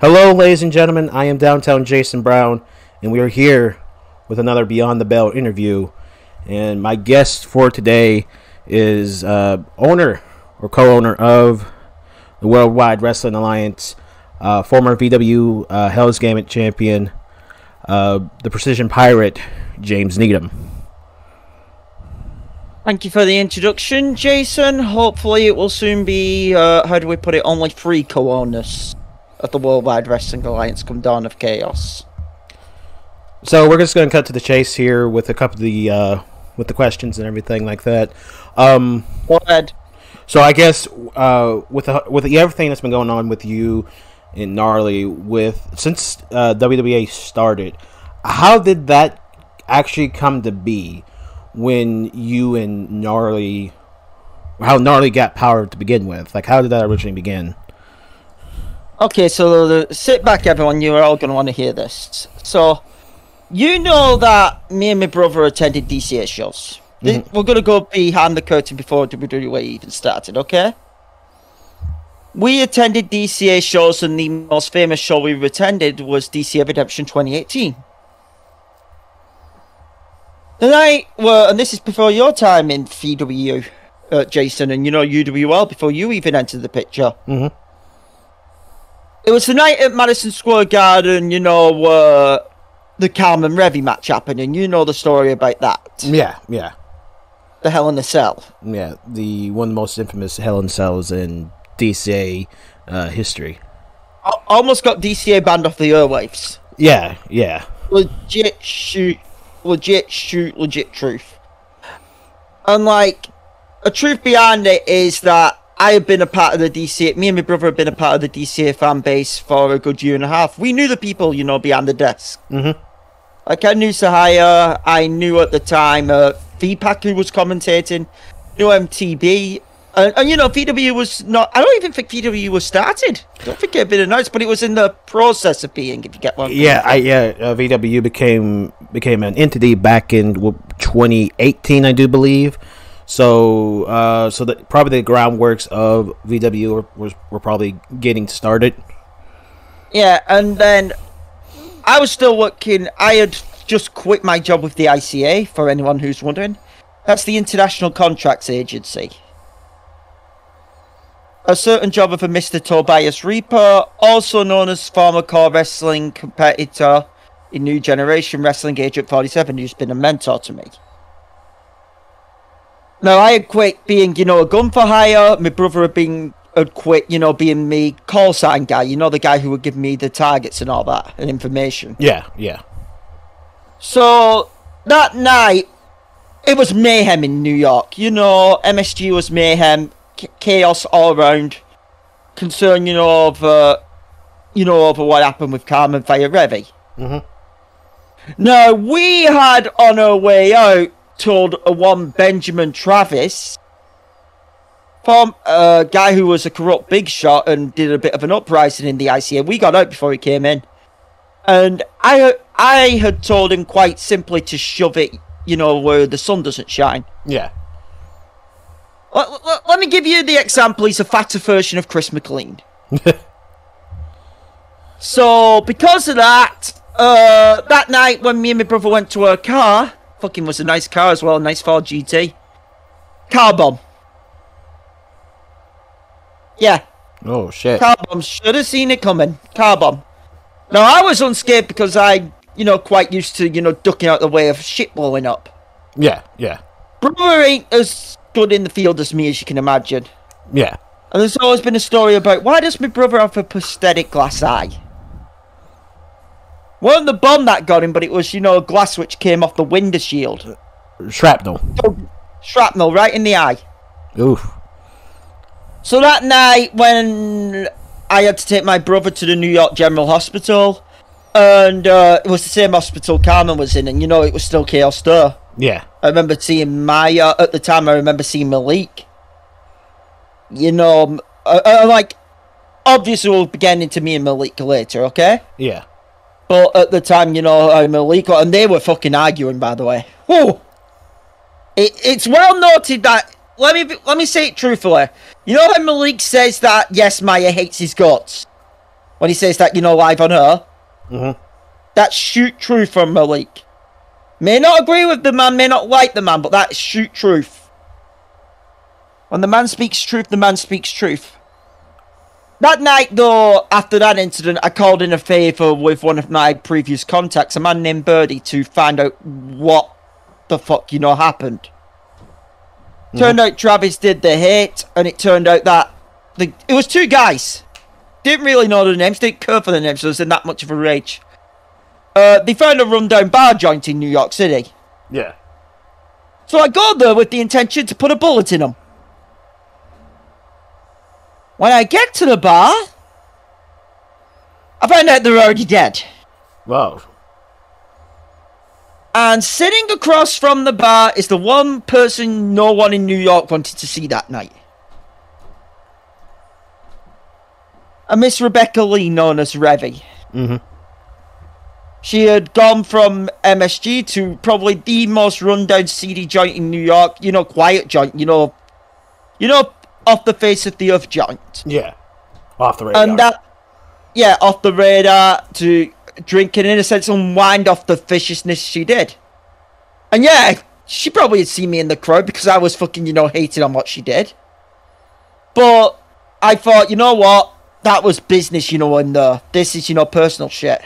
Hello, ladies and gentlemen. I am Downtown Jason Brown, and we are here with another Beyond the Bell interview. And my guest for today is owner or co-owner of the Worldwide Wrestling Alliance, former VW Hell's Gambit champion, the Precision Pirate, James Needham. Thank you for the introduction, Jason. Hopefully it will soon be, how do we put it, only 3 co-owners of the Worldwide Wrestling Alliance come Dawn of Chaos. So we're just going to cut to the chase here with a couple of the with the questions and everything like that. Go ahead. So I guess with everything that's been going on with you and Gnarly, since WWA started, how did that actually come to be when you and Gnarly, how Gnarly got power to begin with? Like, how did that originally begin? Okay, so sit back, everyone. You're all going to want to hear this. So, you know that me and my brother attended DCA shows. Mm-hmm. We're going to go behind the curtain before WWE even started, okay? We attended DCA shows, and the most famous show we attended was DCA Redemption 2018. The night, and this is before your time in VW, Jason, and you know UWL, before you even entered the picture. Mm-hmm. It was the night at Madison Square Garden, the Carmen Revy match happened, and you know the story about that. Yeah. The Hell in a Cell. Yeah, the one of the most infamous Hell in Cells in DCA history. Almost got DCA banned off the airwaves. Yeah. Legit truth. And a truth behind it is that I have been a part of the DCA, me and my brother have been a part of the DCA fan base for a good year and a half. We knew the people, behind the desk. Mm-hmm. I knew Sahaya, I knew at the time VPAC, who was commentating, knew MTB, and VW was not, I don't even think VW was started. I don't think it had been announced, but it was in the process of being, if you get one. VW became an entity back in 2018, I do believe. So, probably the groundworks of VW were probably getting started. Yeah, and then I was still working. I had just quit my job with the ICA, for anyone who's wondering. That's the International Contracts Agency. A certain job of a Mr. Tobias Reaper, also known as former core wrestling competitor in New Generation Wrestling Agent 47, who's been a mentor to me. Now, I had quit being, a gun for hire. My brother had quit, being me call sign guy. The guy who would give me the targets and all that, and information. Yeah. So, that night, it was mayhem in New York. MSG was mayhem, chaos all around. Concern, over what happened with Carmen Fire Revy. Mm-hmm. Now, we had, on our way out, told one Benjamin Travis, from a guy who was a corrupt big shot and did a bit of an uprising in the ICA. We got out before he came in, and I had told him quite simply to shove it, where the sun doesn't shine. Yeah. Let me give you the example. He's a fatter version of Chris McLean. So because of that, that night when me and my brother went to our car. Fucking was a nice car as well, nice Ford GT. Car bomb. Yeah. Oh, shit. Car bomb. Should have seen it coming. Car bomb. Now, I was unscared because I, quite used to, ducking out the way of shit blowing up. Yeah. Brother ain't as good in the field as me, as you can imagine. Yeah. And there's always been a story about, why does my brother have a prosthetic glass eye? Wasn't the bomb that got him, but it was, glass which came off the window shield. Shrapnel. Shrapnel, right in the eye. Oof. So that night, when I had to take my brother to the New York General Hospital, and it was the same hospital Carmen was in, and it was still chaos there. Yeah. I remember seeing Maya, at the time I remember seeing Malik. Obviously we'll be getting into me and Malik later, okay? Yeah. But at the time, Malik, and they were fucking arguing, by the way. Whoa! It's well noted that, let me say it truthfully. You know how Malik says that, yes, Maya hates his guts? when he says that, live on air. Mm-hmm. That's shoot truth from Malik. May not agree with the man, may not like the man, but that's shoot truth. When the man speaks truth, the man speaks truth. That night, though, after that incident, I called in a favour with one of my previous contacts, a man named Birdie, to find out what the fuck, happened. Turned out Travis did the hit, and it turned out that it was two guys. Didn't really know the names, didn't care for the names, so I was in that much of a rage. They found a rundown bar joint in New York City. Yeah. So I go there with the intention to put a bullet in them. When I get to the bar, I find out they're already dead. Wow. And sitting across from the bar is the one person no one in New York wanted to see that night. A Miss Rebecca Lee, known as Revy. Mm-hmm. She had gone from MSG to probably the most rundown seedy joint in New York. Quiet joint. Off the face of the earth joint. Yeah. Off the radar. And off the radar, to drinking, in a sense, unwind off the viciousness she did. And yeah, she probably had seen me in the crowd because I was fucking, hating on what she did. But I thought, you know what? That was business, and this is, personal shit.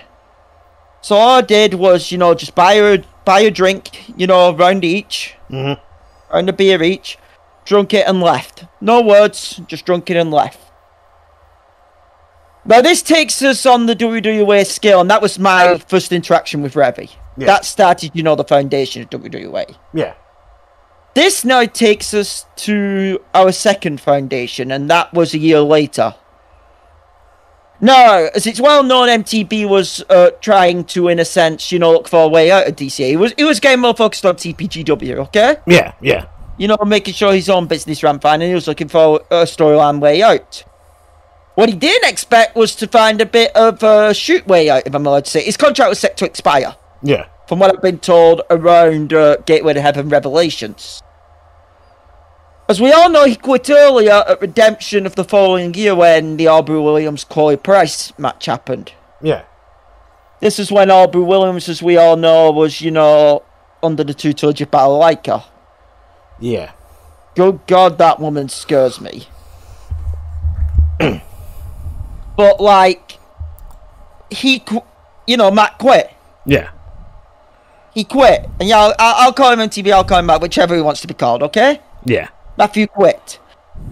So all I did was, just buy her a drink, round each. Mm-hmm. Round a beer each. Drunk it and left. No words, just drunk it and left. Now this takes us on the WWE scale, and that was my first interaction with Revy. Yeah. That started, the foundation of WWE. Yeah. This now takes us to our second foundation, and that was a year later. Now, as it's well known, MTB was trying to, in a sense, look for a way out of DCA. He was getting more focused on TPGW, okay? Yeah, yeah. Making sure his own business ran fine, and he was looking for a storyline way out. What he didn't expect was to find a bit of a shoot way out, if I'm allowed to say. His contract was set to expire. Yeah. From what I've been told around Gateway to Heaven Revelations. As we all know, he quit earlier at Redemption of the following year when the Aubrey Williams-Corey Price match happened. Yeah. This is when Aubrey Williams, as we all know, was, under the tutelage of Balalaika. Yeah. Good God, that woman scares me. But, Matt quit. Yeah. He quit. And yeah, I'll call him MTV, I'll call him Matt, whichever he wants to be called, okay? Yeah. Matthew quit.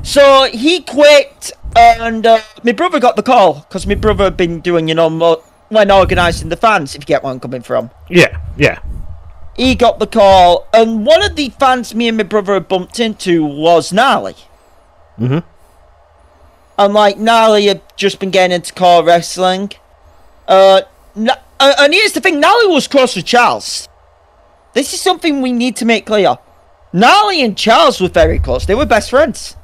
So, he quit, and my brother got the call, because my brother had been doing, when organising the fans, if you get where I'm coming from. Yeah, yeah. He got the call, and one of the fans me and my brother had bumped into was Gnarly. Mm-hmm. And Gnarly had just been getting into core wrestling. And here's the thing, Gnarly was close with Charles. This is something we need to make clear. Gnarly and Charles were very close, they were best friends.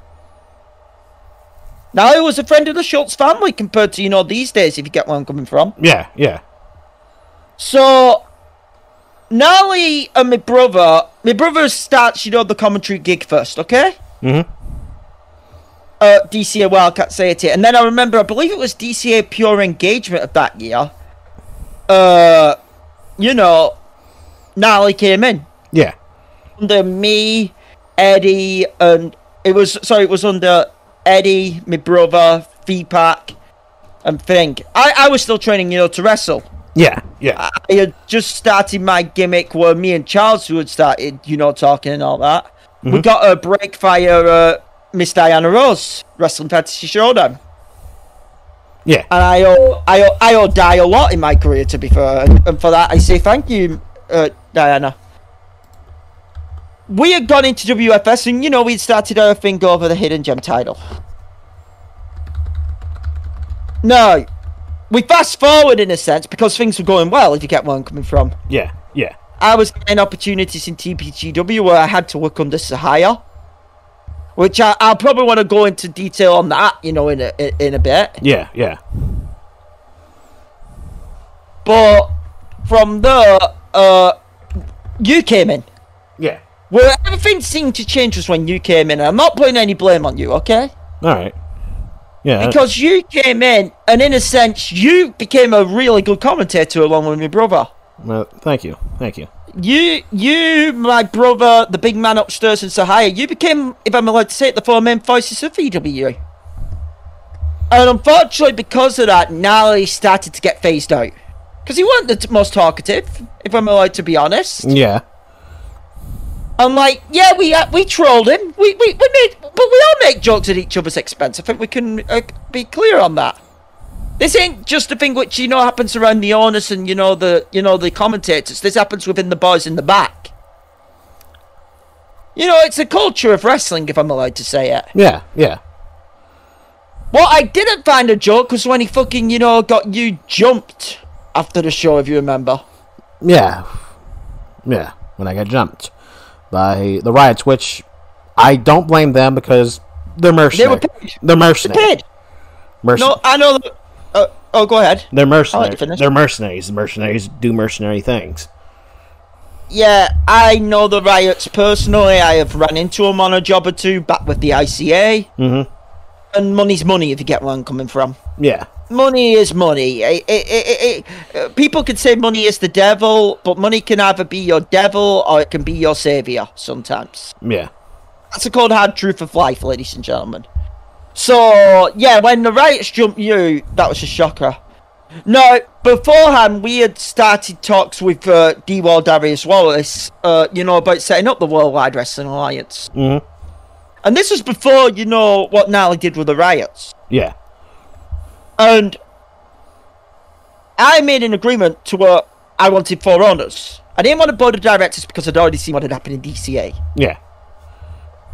Gnarly was a friend of the Schultz family compared to, these days, if you get where I'm coming from. Yeah, yeah. So, Gnarly and my brother starts, the commentary gig first, okay? Mm-hmm. DCA Wildcat Society. And then I remember, I believe it was DCA Pure Engagement of that year. Gnarly came in. Yeah. Under me, Eddie, and it was under Eddie, my brother, V-Pack, and Thing. I was still training, to wrestle. Yeah, yeah. I had just started my gimmick where me and Charles, who had started, talking and all that. Mm-hmm. We got a break via Miss Diana Rose, Wrestling Fantasy Showdown. Yeah. And I owe Di a lot in my career, to be fair. And for that, I say thank you, Diana. We had gone into WFS and, we'd started our thing over the Hidden Gem title. No. We fast forward in a sense because things were going well, if you get where I'm coming from. Yeah, yeah. I was getting opportunities in TPGW where I had to work under Sahaya. Which I'll probably want to go into detail on that, in a bit. Yeah, yeah. But from there, you came in. Yeah. Where everything seemed to change was when you came in. I'm not putting any blame on you, okay? Alright. Yeah. Because you came in, and in a sense, you became a really good commentator along with your brother. Well, thank you. Thank you. You, my brother, the big man upstairs in Sahaya, you became, if I'm allowed to say it, the four main voices of VW. And unfortunately, because of that, Nally started to get phased out. Because he wasn't the most talkative, if I'm allowed to be honest. Yeah. I'm like, yeah, we trolled him. We made, but we all make jokes at each other's expense. I think we can be clear on that. This ain't just a thing which happens around the owners and the commentators. This happens within the boys in the back. It's a culture of wrestling, if I'm allowed to say it. Yeah. Yeah. What I didn't find a joke was when he fucking got you jumped after the show, if you remember. Yeah. Yeah. When I got jumped by the Riots, which I don't blame them because they're mercenaries. They were paid. They're mercenaries. No, I know. Go ahead. They're mercenaries. finish. They're mercenaries. Mercenaries do mercenary things. Yeah, I know the Riots personally. I have run into them on a job or two back with the ICA. Mm-hmm. And money's money, if you get where I'm coming from. Yeah. Money is money. People can say money is the devil, but money can either be your devil or it can be your savior sometimes. Yeah. That's the cold hard truth of life, ladies and gentlemen. So, yeah, when the Riots jumped you, that was a shocker. No, beforehand, we had started talks with D-Wall Darius Wallace, about setting up the Worldwide Wrestling Alliance. Mm-hmm. And this was before, what Nally did with the Riots. Yeah. And I made an agreement to where I wanted 4 owners. I didn't want a board of directors because I'd already seen what had happened in DCA. Yeah.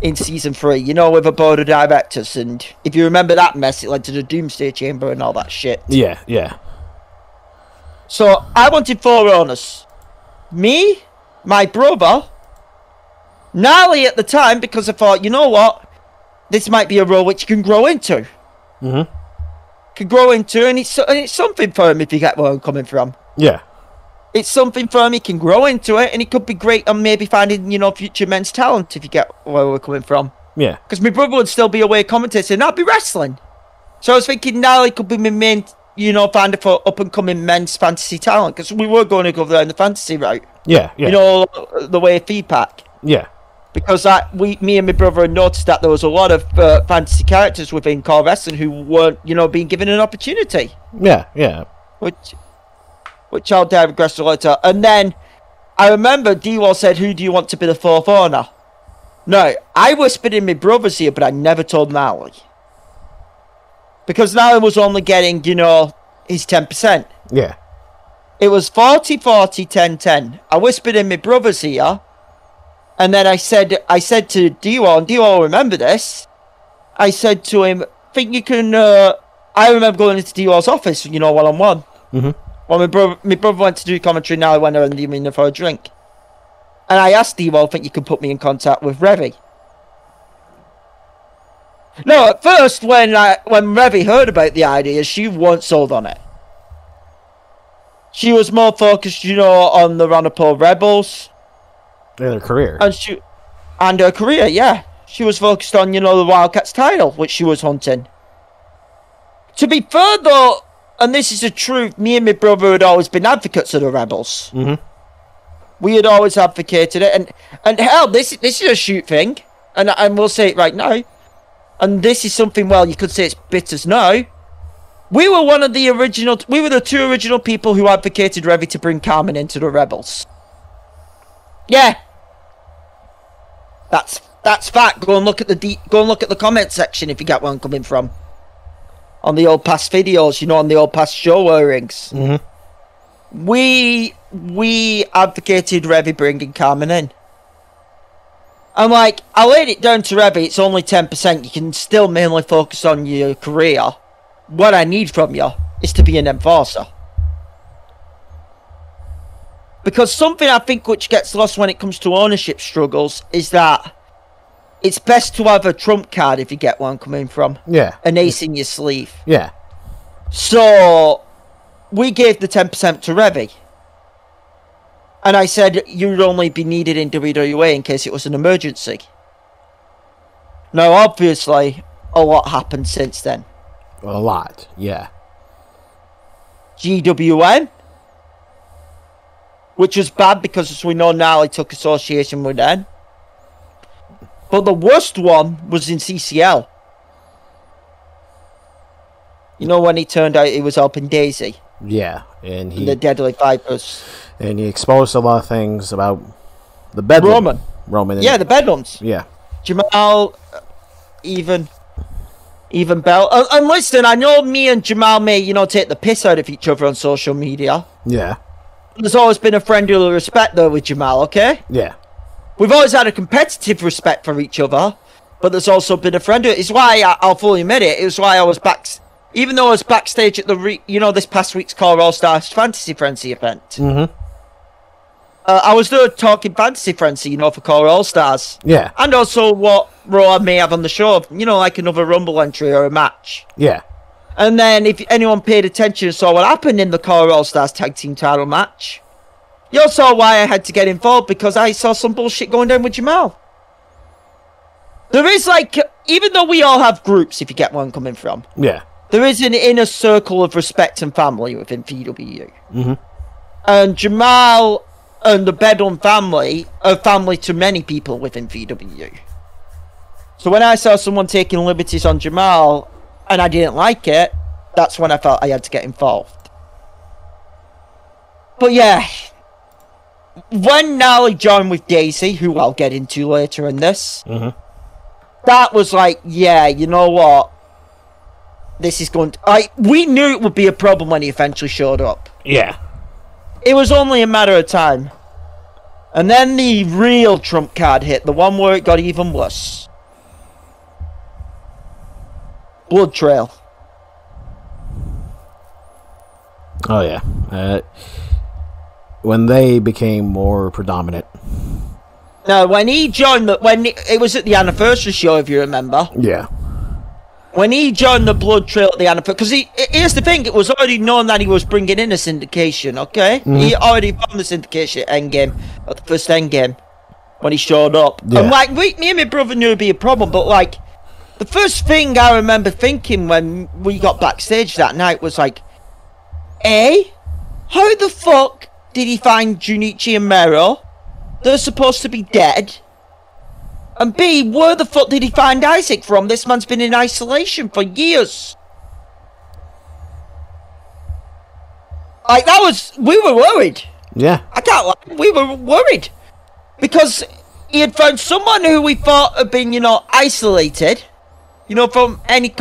In season 3, with a board of directors. And if you remember that mess, it led to the Doomsday Chamber and all that shit. Yeah, yeah. So I wanted 4 owners. Me, my brother, Nally at the time, because I thought, you know what? This might be a role which you can grow into. Mm-hmm. Can grow into, and it's something for him, if you get where I'm coming from. Yeah. It's something for him, he can grow into it, and he could be great on maybe finding, future men's talent, if you get where we're coming from. Yeah. Because my brother would still be away commentating, and I'd be wrestling. So I was thinking Nally could be my main, finder for up-and-coming men's fantasy talent, because we were going to go down the fantasy route. Yeah, yeah. The way of feedback. Yeah. Because me and my brother had noticed that there was a lot of fantasy characters within core wrestling who weren't, being given an opportunity. Yeah, yeah. Which I'll digress later. And then I remember D-Wall said, "Who do you want to be the 4th owner?" No, I whispered in my brother's ear, but I never told Nally. Because Nally was only getting, his 10%. Yeah. It was 40-40, 10-10. I whispered in my brother's ear. And then I said to D-Wall, and D-Wall remember this, I said to him, think you can, I remember going into D-Wall's office, one-on-one. Mm-hmm. Well, my brother went to do commentary, now I went around the arena for a drink. And I asked D-Wall, think you could put me in contact with Revy? No, at first, when Revy heard about the idea, she weren't sold on it. She was more focused, on the Ronapole Rebels. In her career. And her career, yeah. She was focused on, the Wildcats title, which she was hunting. To be fair, though, and this is the truth, me and my brother had always been advocates of the Rebels. Mm-hmm. We had always advocated it. And hell, this is a shoot thing. And we'll say it right now. And this is something, well, you could say it's bitters now. We were the 2 original people who advocated Revy to bring Carmen into the Rebels. Yeah. That's fact. Go and look at the comment section if you get where I'm coming from. On the old past videos, on the old past show airings. Mm-hmm. We advocated Revy bringing Carmen in. I'm like, I laid it down to Revy, it's only 10%. You can still mainly focus on your career. What I need from you is to be an enforcer. Because something I think which gets lost when it comes to ownership struggles is that it's best to have a trump card, if you get where I'm coming from. Yeah. An ace in your sleeve. Yeah. So we gave the 10% to Revy. And I said you'd only be needed in WWE in case it was an emergency. Now, obviously, a lot happened since then. A lot, yeah. GWN, which was bad because, as we know now, he took association with them. But the worst one was in CCL. You know, when he turned out he was helping Daisy. Yeah, and the Deadly Vipers. And he exposed a lot of things about the Bedlam. Roman. Yeah, the Bedlams. Yeah. Jamal, even Bell. And listen, I know me and Jamal may, take the piss out of each other on social media. Yeah. There's always been a friendly respect, though, with Jamal, okay? Yeah. We've always had a competitive respect for each other, but there's also been a friendly... It's why, I'll fully admit it, it was why I was back... Even though I was backstage at the, this past week's Core All-Stars Fantasy Frenzy event. Mm-hmm. I was there talking Fantasy Frenzy, for Core All-Stars. Yeah. And also what Raw may have on the show, like another Rumble entry or a match. Yeah. And then if anyone paid attention and saw what happened in the Core All-Stars Tag Team title match, you all saw why I had to get involved, because I saw some bullshit going down with Jamal. There is, even though we all have groups, if you get where I'm coming from. Yeah. There is an inner circle of respect and family within VW. Mm-hmm. And Jamal and the Bedlam family are family to many people within VW. So when I saw someone taking liberties on Jamal, and I didn't like it, that's when I felt I had to get involved. But yeah, when Nally joined with Daisy, who I'll get into later in this, that was like, yeah, you know what? This is going to... we knew it would be a problem when he eventually showed up. Yeah. It was only a matter of time. And then the real trump card hit, the one where it got even worse. Blood Trail. Oh, yeah. When they became more predominant. Now, when he joined... it was at the anniversary show, if you remember. Yeah. When he joined the Blood Trail at the anniversary... Because here's the thing, it was already known that he was bringing in a syndication, okay? Mm-hmm. He already found the syndication at Endgame, at the first Endgame, when he showed up. Yeah. And, me and my brother knew it'd be a problem, but, the first thing I remember thinking when we got backstage that night was, A, how the fuck did he find Junichi and Mero? They're supposed to be dead. And B, where the fuck did he find Isaac from? This man's been in isolation for years. We were worried. Yeah. I can't lie, we were worried. Because he had found someone who we thought had been, isolated. From any...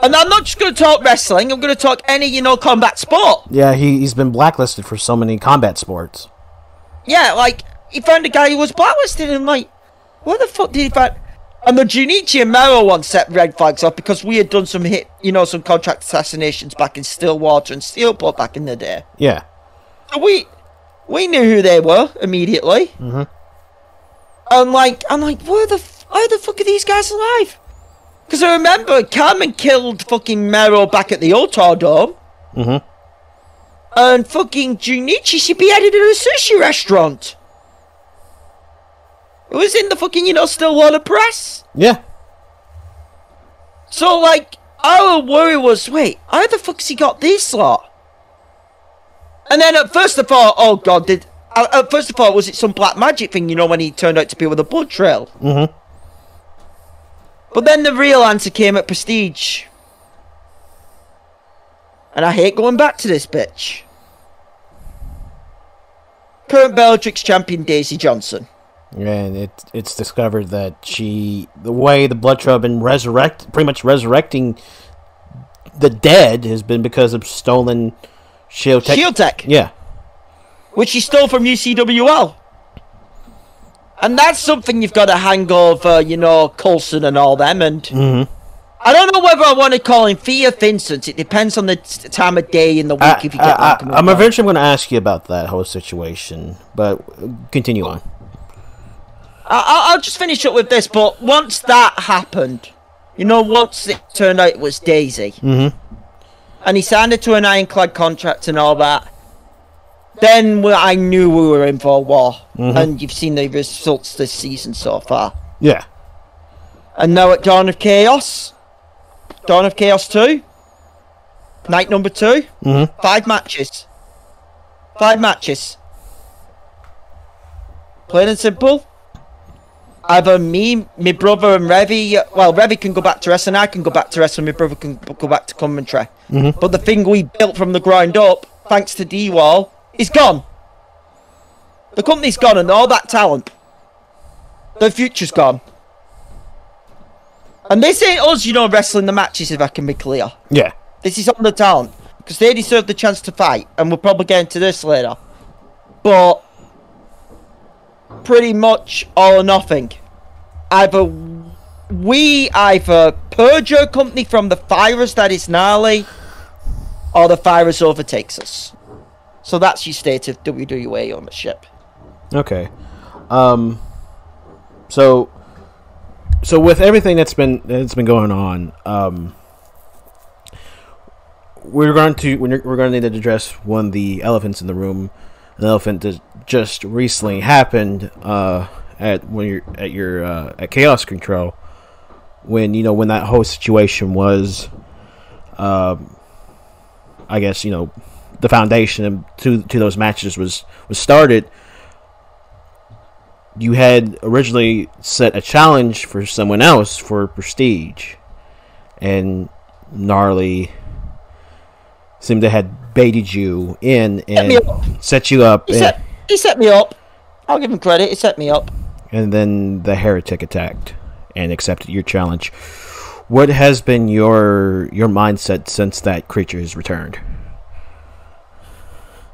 And I'm not just going to talk wrestling, I'm going to talk any, combat sport. Yeah, he's been blacklisted for so many combat sports. Yeah, he found a guy who was blacklisted, and where the fuck did he find... And the Junichi and Mero one set red flags off because we had done some some contract assassinations back in Stillwater and Steelport back in the day. Yeah. So we knew who they were immediately. Mm-hmm. And I'm like, how the fuck are these guys alive? Because I remember Carmen killed fucking Mero back at the Otar Dome. Mm-hmm. And fucking Junichi, she beheaded in a sushi restaurant. It was in the fucking, Stillwater press. Yeah. So, our worry was, wait, how the fuck's he got this lot? And then at first I thought, oh god, at first I thought, was it some black magic thing, when he turned out to be with a blood trail? Mm-hmm. But then the real answer came at Prestige. And I hate going back to this bitch. Current Bellatrix champion Daisy Johnson. And it's discovered that the way the Blood Trail have been pretty much resurrecting the dead has been because of stolen Shield Tech. Shield Tech. Yeah. Which he stole from UCWL. And that's something you've got to hang over, Coulson and all them. And I don't know whether I want to call him Thea Vincent. It depends on the time of day in the week if you get I'm eventually going to ask you about that whole situation. But continue on. I'll just finish up with this, but once that happened, once it turned out it was Daisy, and he signed her to an ironclad contract and all that, then I knew we were in for a war, and you've seen the results this season so far. Yeah. And now at Dawn of Chaos, Dawn of Chaos 2. Night number 2. Mm-hmm. 5 matches. 5 matches. Plain and simple. Either me, my brother, and Revy. Well, Revy can go back to wrestling. I can go back to wrestling. My brother can go back to commentary. Mm-hmm. But the thing we built from the ground up, thanks to D-Wall, is gone. The company's gone, and all that talent, the future's gone. And this ain't us, wrestling the matches, if I can be clear. Yeah. This is on the talent, because they deserve the chance to fight, and we'll probably get into this later. But pretty much all or nothing. We either purge our company from the virus that is gnarly, or the virus overtakes us. So that's your state of WWE ownership. Okay. So with everything that's been going on, we're going to need to address one of the elephants in the room. An elephant that just recently happened at Chaos Control, when that whole situation was, I guess the foundation to those matches was started. You had originally set a challenge for someone else for Prestige, and Gnarly seemed to have baited you in and set you up. He set me up. I'll give him credit. He set me up. And then the Heretic attacked and accepted your challenge. What has been your mindset since that creature has returned?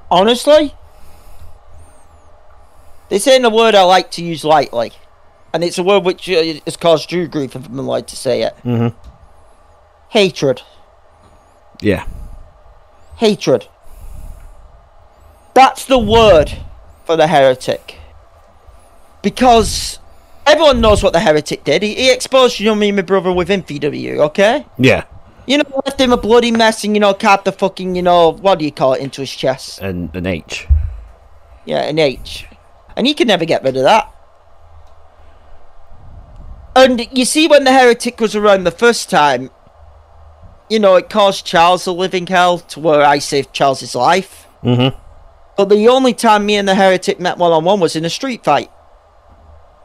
Honestly, this ain't a word I like to use lightly. And it's a word which has caused Drew grief, if I'm allowed to say it. Mm-hmm. Hatred. Yeah. Hatred. That's the word for the Heretic. Because everyone knows what the Heretic did. He exposed, me and my brother within VW, okay? Yeah. Left him a bloody mess and, carved the fucking, what do you call it, into his chest. And an H. Yeah, an H. And he could never get rid of that. And you see, when the Heretic was around the first time, it caused Charles a living hell, to where I saved Charles's life. Mm-hmm. But the only time me and the Heretic met one-on-one was in a street fight.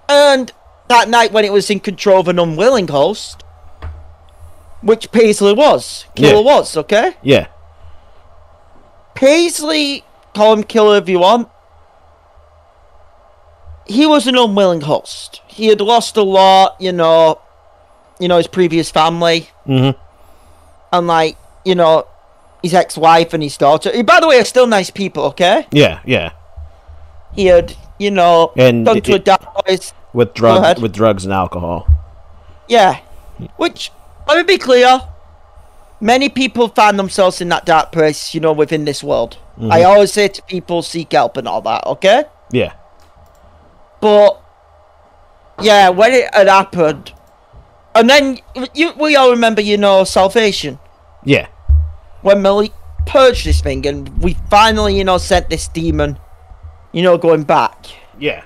And that night when it was in control of an unwilling host, which Paisley was. Killer was, okay? Yeah. Paisley, call him Killer if you want. He was an unwilling host. He had lost a lot, his previous family. Mm-hmm. And his ex-wife and his daughter. By the way, are still nice people, okay? Yeah, yeah. He had, and gone to a dark place. With drugs and alcohol. Yeah. Which, let me be clear, many people find themselves in that dark place, within this world. Mm-hmm. I always say to people, seek help and all that, okay? Yeah. But, yeah, when it had happened, and then, we all remember, Salvation. Yeah. When Malik purged this thing, and we finally, sent this demon, going back. Yeah.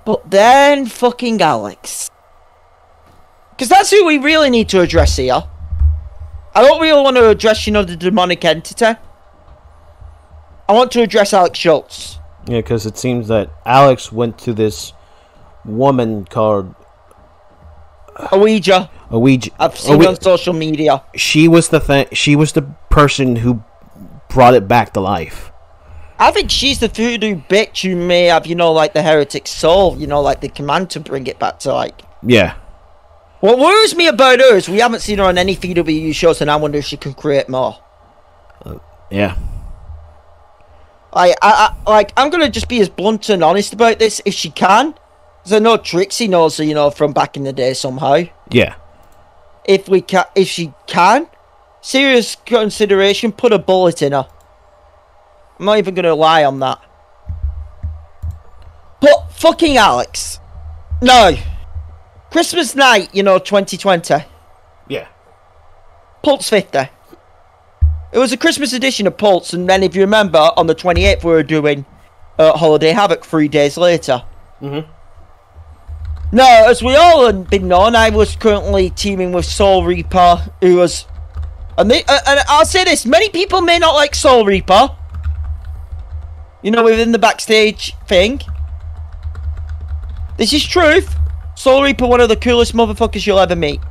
But then fucking Alex. Because that's who we really need to address here. I don't really want to address, the demonic entity. I want to address Alex Schultz. Yeah, because it seems that Alex went to this woman called Ouija. I've seen on social media. She was the person who brought it back to life. I think she's the voodoo bitch who may have, the Heretic soul, the command to bring it back to life. Yeah. What worries me about her is we haven't seen her on any VW shows, and I wonder if she can create more. Yeah. I'm gonna just be as blunt and honest about this, if she can. Because I know Trixie knows her, from back in the day somehow. Yeah. If she can, serious consideration, put a bullet in her. I'm not even gonna lie on that. But fucking Alex. No. Christmas night, 2020. Yeah. Pulse 50. It was a Christmas edition of Pulse, and then if you remember, on the 28th we were doing Holiday Havoc 3 days later. Mm-hmm. No, as we all have been known, I was currently teaming with Soul Reaper, who was... And I'll say this, many people may not like Soul Reaper. You know, within the backstage thing. This is truth. Soul Reaper, one of the coolest motherfuckers you'll ever meet.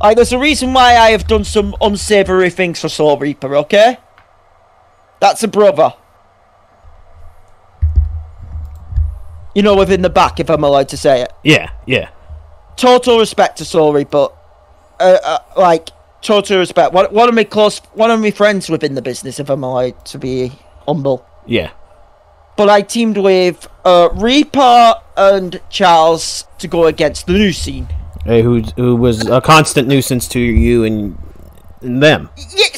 Like, there's a reason why I have done some unsavory things for Soul Reaper, okay? That's a brother. You know, within the back, if I'm allowed to say it. Yeah, yeah. Total respect to Soul Reaper. Like, total respect. One of my friends within the business, if I'm allowed to be humble. Yeah. But I teamed with Reaper and Charles to go against the new scene. Who was a constant nuisance to you and them. Yeah,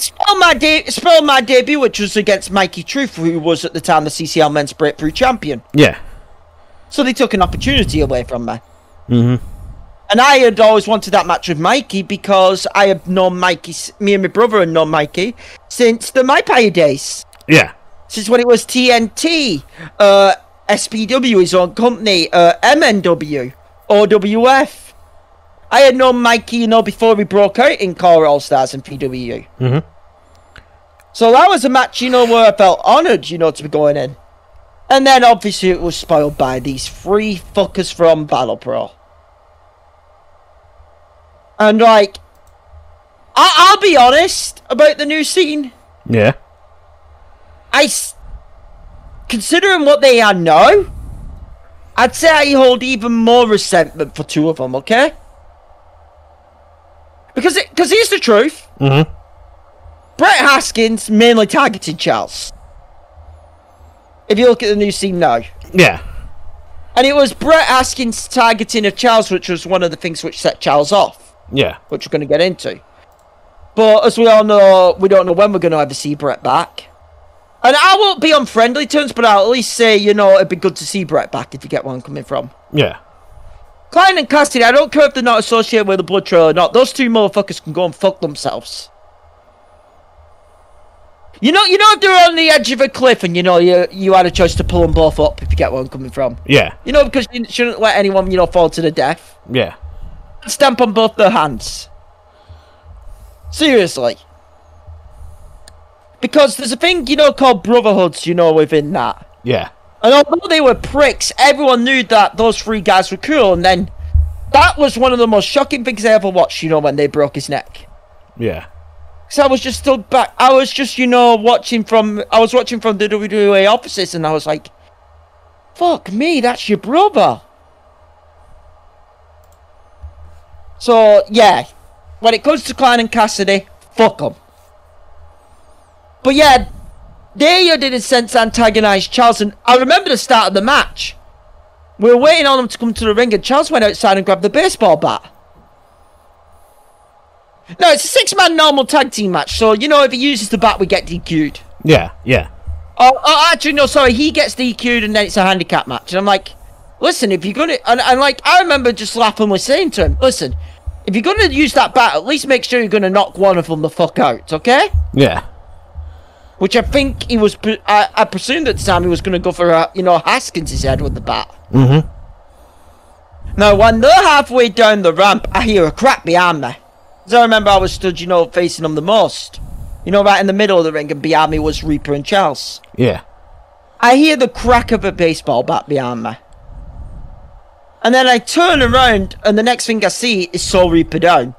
spell my debut, which was against Mikey Truth, who was at the time the CCL Men's Breakthrough Champion. Yeah. So they took an opportunity away from me. Mm-hmm. And I had always wanted that match with Mikey because I have known Mikey, me and my brother had known Mikey since the MyPire days. Yeah. Since when it was TNT, SPW, his own company, MNW, OWF. I had known Mikey, you know, before we broke out in Core All-Stars and PWU. Mm-hmm. So that was a match, you know, where I felt honoured, you know, to be going in. And then, obviously, it was spoiled by these three fuckers from Battle Pro. And, like, I'll be honest about the new scene. Yeah. Considering what they are now, I'd say I hold even more resentment for two of them, okay? Because here's the truth. Mm-hmm. Brett Haskins mainly targeted Charles. If you look at the new scene now. Yeah. And it was Brett Haskins' targeting of Charles, which was one of the things which set Charles off. Yeah. Which we're going to get into. But as we all know, we don't know when we're going to ever see Brett back. And I won't be on friendly terms, but I'll at least say, you know, it'd be good to see Brett back, if you get where I'm coming from. Yeah. Klein and Cassidy, I don't care if they're not associated with the Blood Trail or not. Those two motherfuckers can go and fuck themselves. You know if they're on the edge of a cliff and, you know, you had a choice to pull them both up, if you get where I'm coming from. Yeah. You know, because you shouldn't let anyone, you know, fall to their death. Yeah. Stamp on both their hands. Seriously. Because there's a thing, you know, called brotherhoods, you know, within that. Yeah. And although they were pricks, everyone knew that those three guys were cool. And then that was one of the most shocking things I ever watched, you know, when they broke his neck. Yeah. Because I was just stood back. I was just, you know, watching from the WWE offices, and I was like, fuck me, that's your brother. So, yeah. When it comes to Klein and Cassidy, fuck them. But yeah, they did a sense antagonise Charles, and I remember the start of the match. We were waiting on him to come to the ring, and Charles went outside and grabbed the baseball bat. No, it's a 6-man normal tag team match, so, you know, if he uses the bat, we get DQ'd. Yeah, yeah. Oh, actually, no, sorry, he gets DQ'd, and then it's a handicap match. And I'm like, listen, if you're gonna... And like, I remember just laughingly saying to him, listen, if you're gonna use that bat, at least make sure you're gonna knock one of them the fuck out, okay? Yeah. Which I think he was... I presumed at the time he was gonna go for, you know, Haskins' head with the bat. Mm-hmm. Now, when they're halfway down the ramp, I hear a crack behind me. Because I remember I was stood, you know, facing them the most. You know, right in the middle of the ring, and behind me was Reaper and Charles. Yeah. I hear the crack of a baseball bat behind me. And then I turn around, and the next thing I see is Soul Reaper down.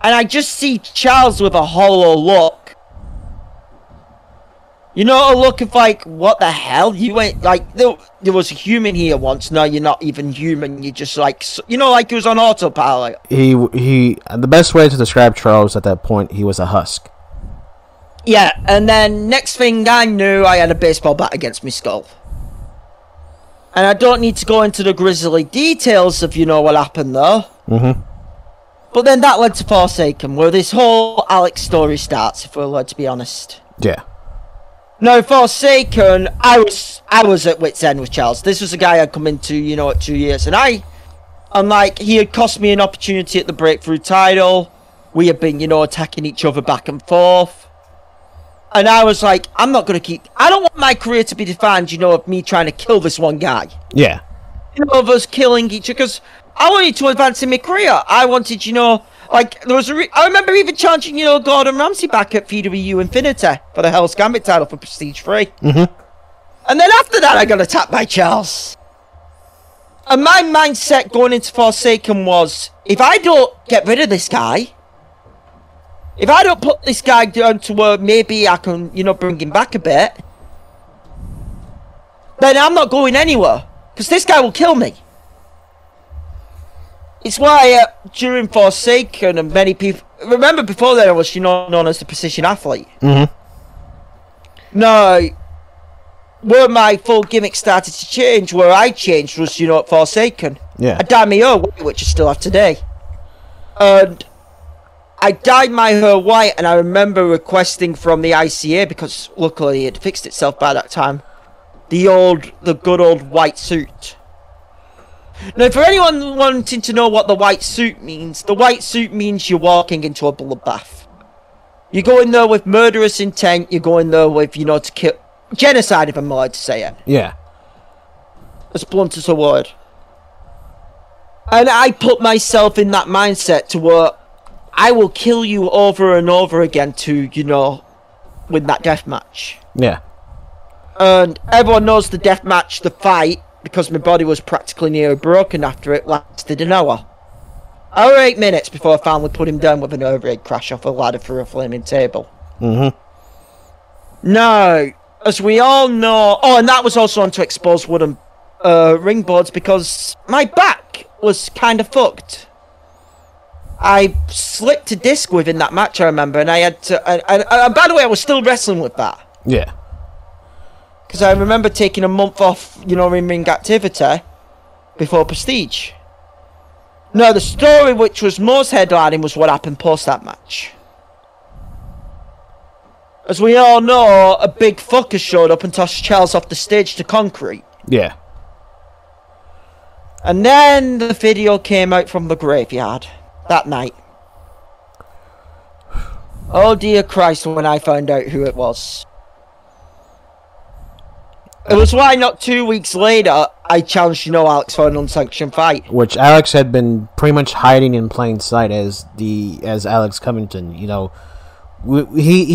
And I just see Charles with a hollow look. You know, a look of like, what the hell? You ain't, like, there was a human here once. No, you're not even human. You're just like, you know, like he was on autopilot. The best way to describe Charles at that point, he was a husk. Yeah, and then next thing I knew, I had a baseball bat against my skull. And I don't need to go into the grisly details of, you know, what happened there. Mm-hmm. But then that led to Forsaken, where this whole Alex story starts, if we're allowed to be honest. Yeah. Now, Forsaken, I was at wit's end with Charles. This was a guy I'd come into, you know, at 2 years. And like, he had cost me an opportunity at the Breakthrough title. We had been, you know, attacking each other back and forth. And I was like, I don't want my career to be defined, of me trying to kill this one guy. Yeah. Of us killing each other, because I wanted to advance in my career. I wanted, I remember even challenging, Gordon Ramsay back at PWU Infinity for the Hell's Gambit title for Prestige 3. Mm-hmm. And then after that, I got attacked by Charles. And my mindset going into Forsaken was, if I don't get rid of this guy, if I don't put this guy down to where maybe I can, bring him back a bit, then I'm not going anywhere. Because this guy will kill me. It's why during Forsaken and many people... Remember before that I was, known as the precision athlete. Mm-hmm. No, where my full gimmick started to change, where I changed was, at Forsaken. Yeah. I dyed my hair white, which I still have today. And I dyed my hair white, and I remember requesting from the ICA, because luckily it fixed itself by that time, the good old white suit. Now, for anyone wanting to know what the white suit means, the white suit means you're walking into a bloodbath. You go in there with murderous intent, you go in there with, to kill... Genocide, if I'm allowed to say it. Yeah. As blunt as a word. And I put myself in that mindset to where I will kill you over and over again to, win that death match. Yeah. And everyone knows the death match, the fight, because my body was practically nearly broken after it, lasted an hour. Or 8 minutes before I finally put him down with an overhead crash off a ladder through a flaming table. Mm-hmm. Now, as we all know... Oh, and that was also on to expose wooden ring boards, because my back was kind of fucked. I slipped a disc within that match, I remember, and I had to... And by the way, I was still wrestling with that. Yeah. Because I remember taking a month off, in ring activity before Prestige. No, the story which was most headlining was what happened post that match. As we all know, a big fucker showed up and tossed Charles off the stage to concrete. Yeah. And then the video came out from the graveyard that night. Oh dear Christ, when I found out who it was. It was why not 2 weeks later, I challenged, Alex for an unsanctioned fight. Which Alex had been pretty much hiding in plain sight as Alex Covington, He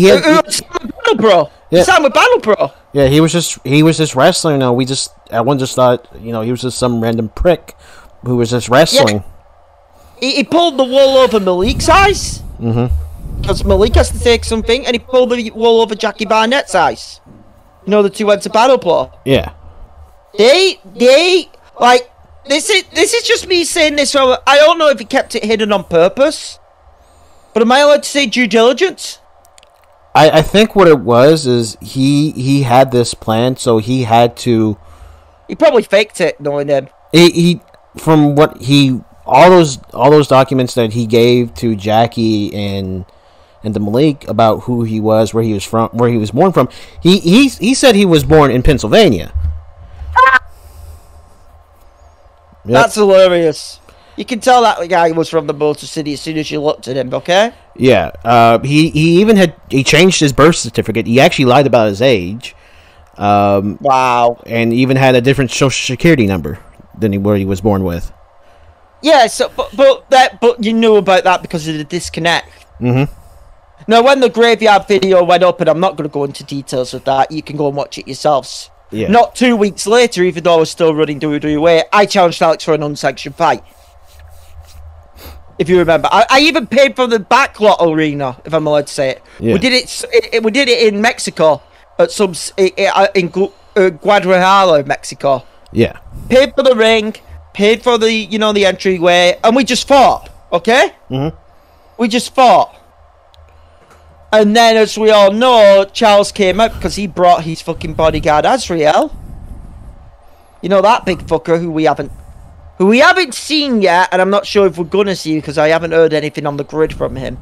had Battle Bro. Yeah. He signed with Battle Bro. Yeah, he was just wrestling. Everyone just thought, he was just some random prick who was just wrestling. Yeah. He pulled the wool over Malik's eyes. Mm-hmm. Because Malik has to take something, and he pulled the wool over Jackie Barnett's eyes. The two went to Battle Bro. Yeah. They this is just me saying this. So I don't know if he kept it hidden on purpose, but am I allowed to say due diligence? I think what it was is he had this plan, so he had to. He probably faked it, knowing him. He from what all those documents that he gave to Jackie and to Malik about who he was, where he was from, where he was born from. He said he was born in Pennsylvania. Yep. That's hilarious. You can tell that the guy was from the Motor City as soon as you looked at him, okay? Yeah. He even he changed his birth certificate. He actually lied about his age. Wow. And even had a different social security number than where he was born with. Yeah. So, but you knew about that because of the disconnect. Mm-hmm. Now, when the graveyard video went up, and I'm not going to go into details of that, you can go and watch it yourselves. Yeah. Not 2 weeks later, even though I was still running WWE, I challenged Alex for an unsanctioned fight. If you remember, I even paid for the backlot arena, if I'm allowed to say it. Yeah. We did it in Mexico at some in Guadalajara, Mexico. Yeah. Paid for the ring, paid for the the entryway, and we just fought. Okay. Mm-hmm. We just fought. And then, as we all know, Charles came out because he brought his fucking bodyguard Azrael. That big fucker who we haven't seen yet, and I'm not sure if we're gonna see because I haven't heard anything on the grid from him.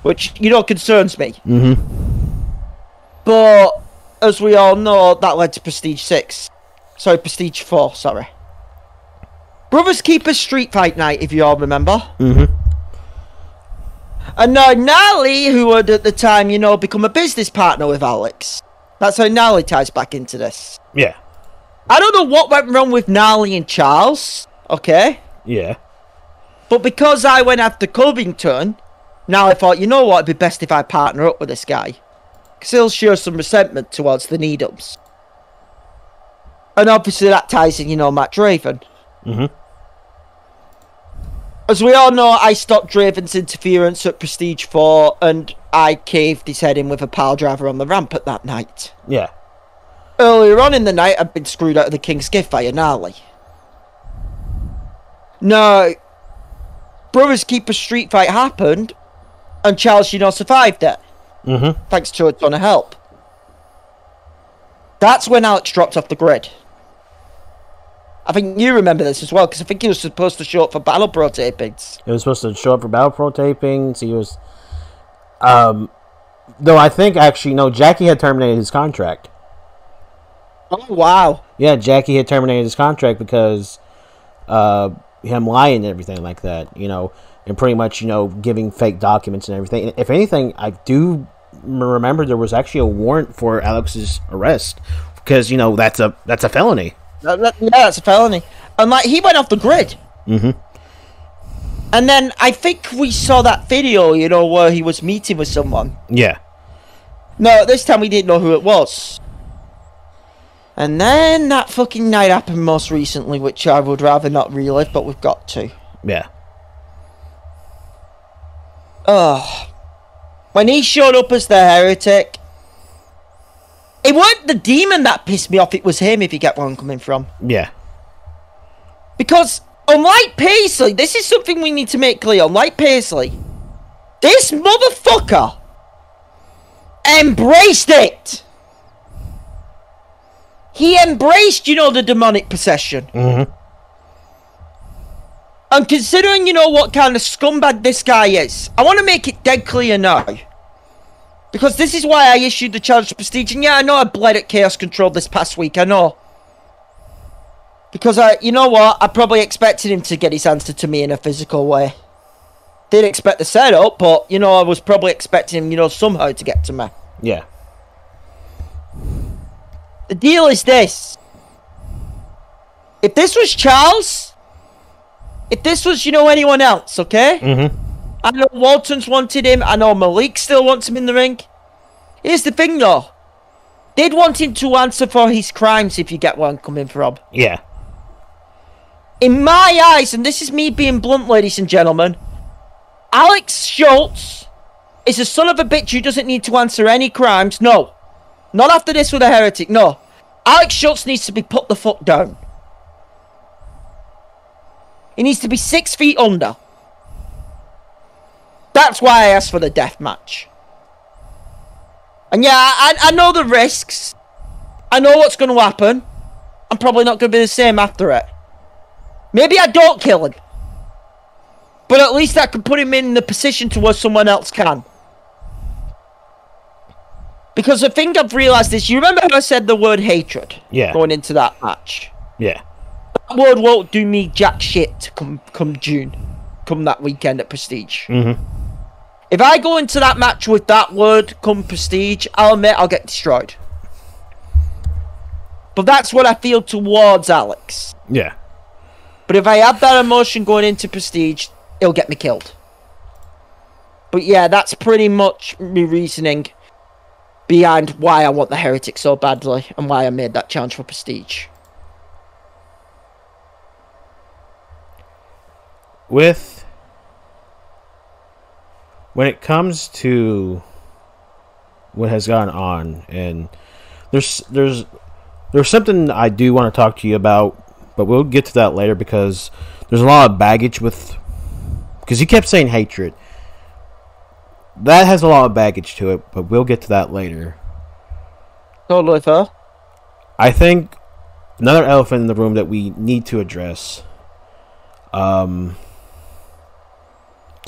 Which, concerns me. Mm-hmm. But, as we all know, that led to Prestige 6. Sorry, Prestige 4, sorry. Brothers Keepers Street Fight Night, if you all remember. Mm-hmm. And now Nally, who had at the time, become a business partner with Alex. That's how Nally ties back into this. Yeah. I don't know what went wrong with Nally and Charles, okay? Yeah. But because I went after Covington, now I thought, you know what, it'd be best if I partner up with this guy. Because he'll show some resentment towards the Needhams. And obviously that ties in, Matt Draven. Mm-hmm. As we all know, I stopped Draven's interference at Prestige 4, and I caved his head in with a pile driver on the ramp at that night. Yeah. Earlier on in the night, I'd been screwed out of the King's Gift by Nally. Now, Brothers Keeper street fight happened, and Charles, survived it. Mm-hmm. Thanks to a ton of help. That's when Alex dropped off the grid. I think you remember this as well, because I think he was supposed to show up for Battle Pro tapings. He was supposed to show up for Battle Pro tapings. He was... though I think, actually, no, Jackie had terminated his contract. Oh, wow. Yeah, Jackie had terminated his contract because him lying and everything like that, and pretty much, giving fake documents and everything. If anything, I do remember there was actually a warrant for Alex's arrest because, that's a felony. Yeah, that's a felony. And he went off the grid. Mm-hmm. And then I think we saw that video, where he was meeting with someone. Yeah. No, this time we didn't know who it was. And then that fucking night happened most recently, which I would rather not relive, but we've got to. Yeah. When he showed up as the heretic, it weren't the demon that pissed me off, it was him, if you get where I'm coming from. Yeah. Because, unlike Paisley, this is something we need to make clear, unlike Paisley, this motherfucker embraced it! He embraced, the demonic possession. Mm-hmm. And considering, what kind of scumbag this guy is, I want to make it dead clear now. Because this is why I issued the challenge to Prestige. And yeah, I know I bled at Chaos Control this past week, I know. Because, you know what, I probably expected him to get his answer to me in a physical way. Didn't expect the setup, but, I was probably expecting him, somehow to get to me. Yeah. The deal is this. If this was Charles, if this was, anyone else, okay? Mm-hmm. I know Walton's wanted him. I know Malik still wants him in the ring. Here's the thing, though. They'd want him to answer for his crimes, if you get where I'm coming from. Yeah. In my eyes, and this is me being blunt, ladies and gentlemen, Alex Schultz is a son of a bitch who doesn't need to answer any crimes. No. Not after this with a heretic, no. Alex Schultz needs to be put the fuck down. He needs to be 6 feet under. That's why I asked for the death match. And yeah, I know the risks. I know what's going to happen. I'm probably not going to be the same after it. Maybe I don't kill him. But at least I can put him in the position to where someone else can. Because the thing I've realised is, you remember how I said the word hatred? Yeah. Going into that match? Yeah. That word won't do me jack shit come June. Come that weekend at Prestige. Mm-hmm. If I go into that match with that word come Prestige, I'll admit I'll get destroyed. But that's what I feel towards Alex. Yeah. But if I have that emotion going into Prestige, it'll get me killed. But yeah, that's pretty much my reasoning behind why I want the Heretic so badly and why I made that challenge for Prestige. When it comes to what has gone on, and there's something I do want to talk to you about, but we'll get to that later because there's a lot of baggage because you kept saying hatred. That has a lot of baggage to it, but we'll get to that later. Totally fair. I think another elephant in the room that we need to address, some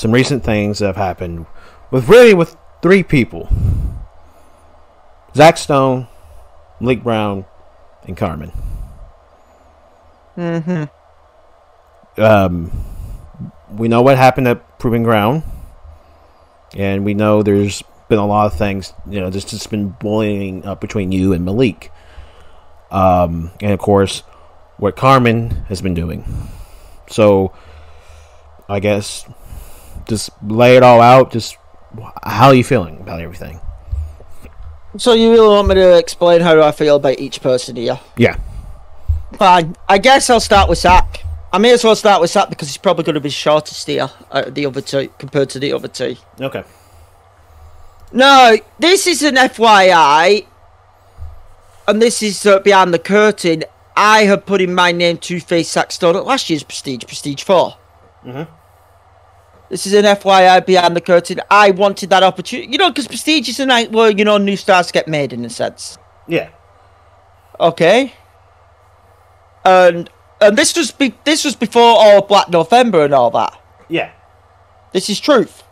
recent things that have happened with three people: Zach Stone, Malik Brown, and Carmen. Mm-hmm. We know what happened at Proving Ground. And we know there's been a lot of things, just it's been bullying up between you and Malik. And of course, what Carmen has been doing. So, I guess, just lay it all out. Just, how are you feeling about everything? So you really want me to explain how I feel about each person here? Yeah. Fine. I guess I'll start with Zach. I may as well start with Zach because he's probably going to be shortest here out of the other two compared to the other two. Okay. No, this is an FYI, and this is behind the curtain. I have put in my name to face Zach Stone at last year's Prestige 4. Mm-hmm. This is an FYI behind the curtain. I wanted that opportunity, because Prestige is a night where, new stars get made in a sense. Yeah. Okay. And this was before all Black November and all that. Yeah. This is truth.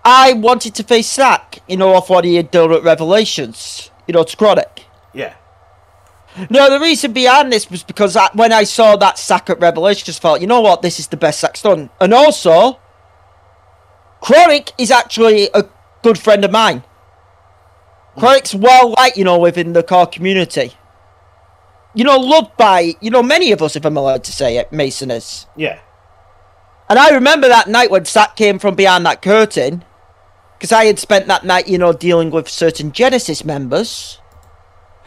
I wanted to face Zach, off what he had done at Revelations, to Chronic. Yeah. No, the reason behind this was because when I saw that Zach at Revelations, I thought, you know what, this is the best Zach's done. And also, Chronic is actually a good friend of mine. Chronic's well liked, within the core community. Loved by, many of us, if I'm allowed to say it, Mason is. Yeah. And I remember that night when Zach came from behind that curtain, because I had spent that night, dealing with certain Genesis members.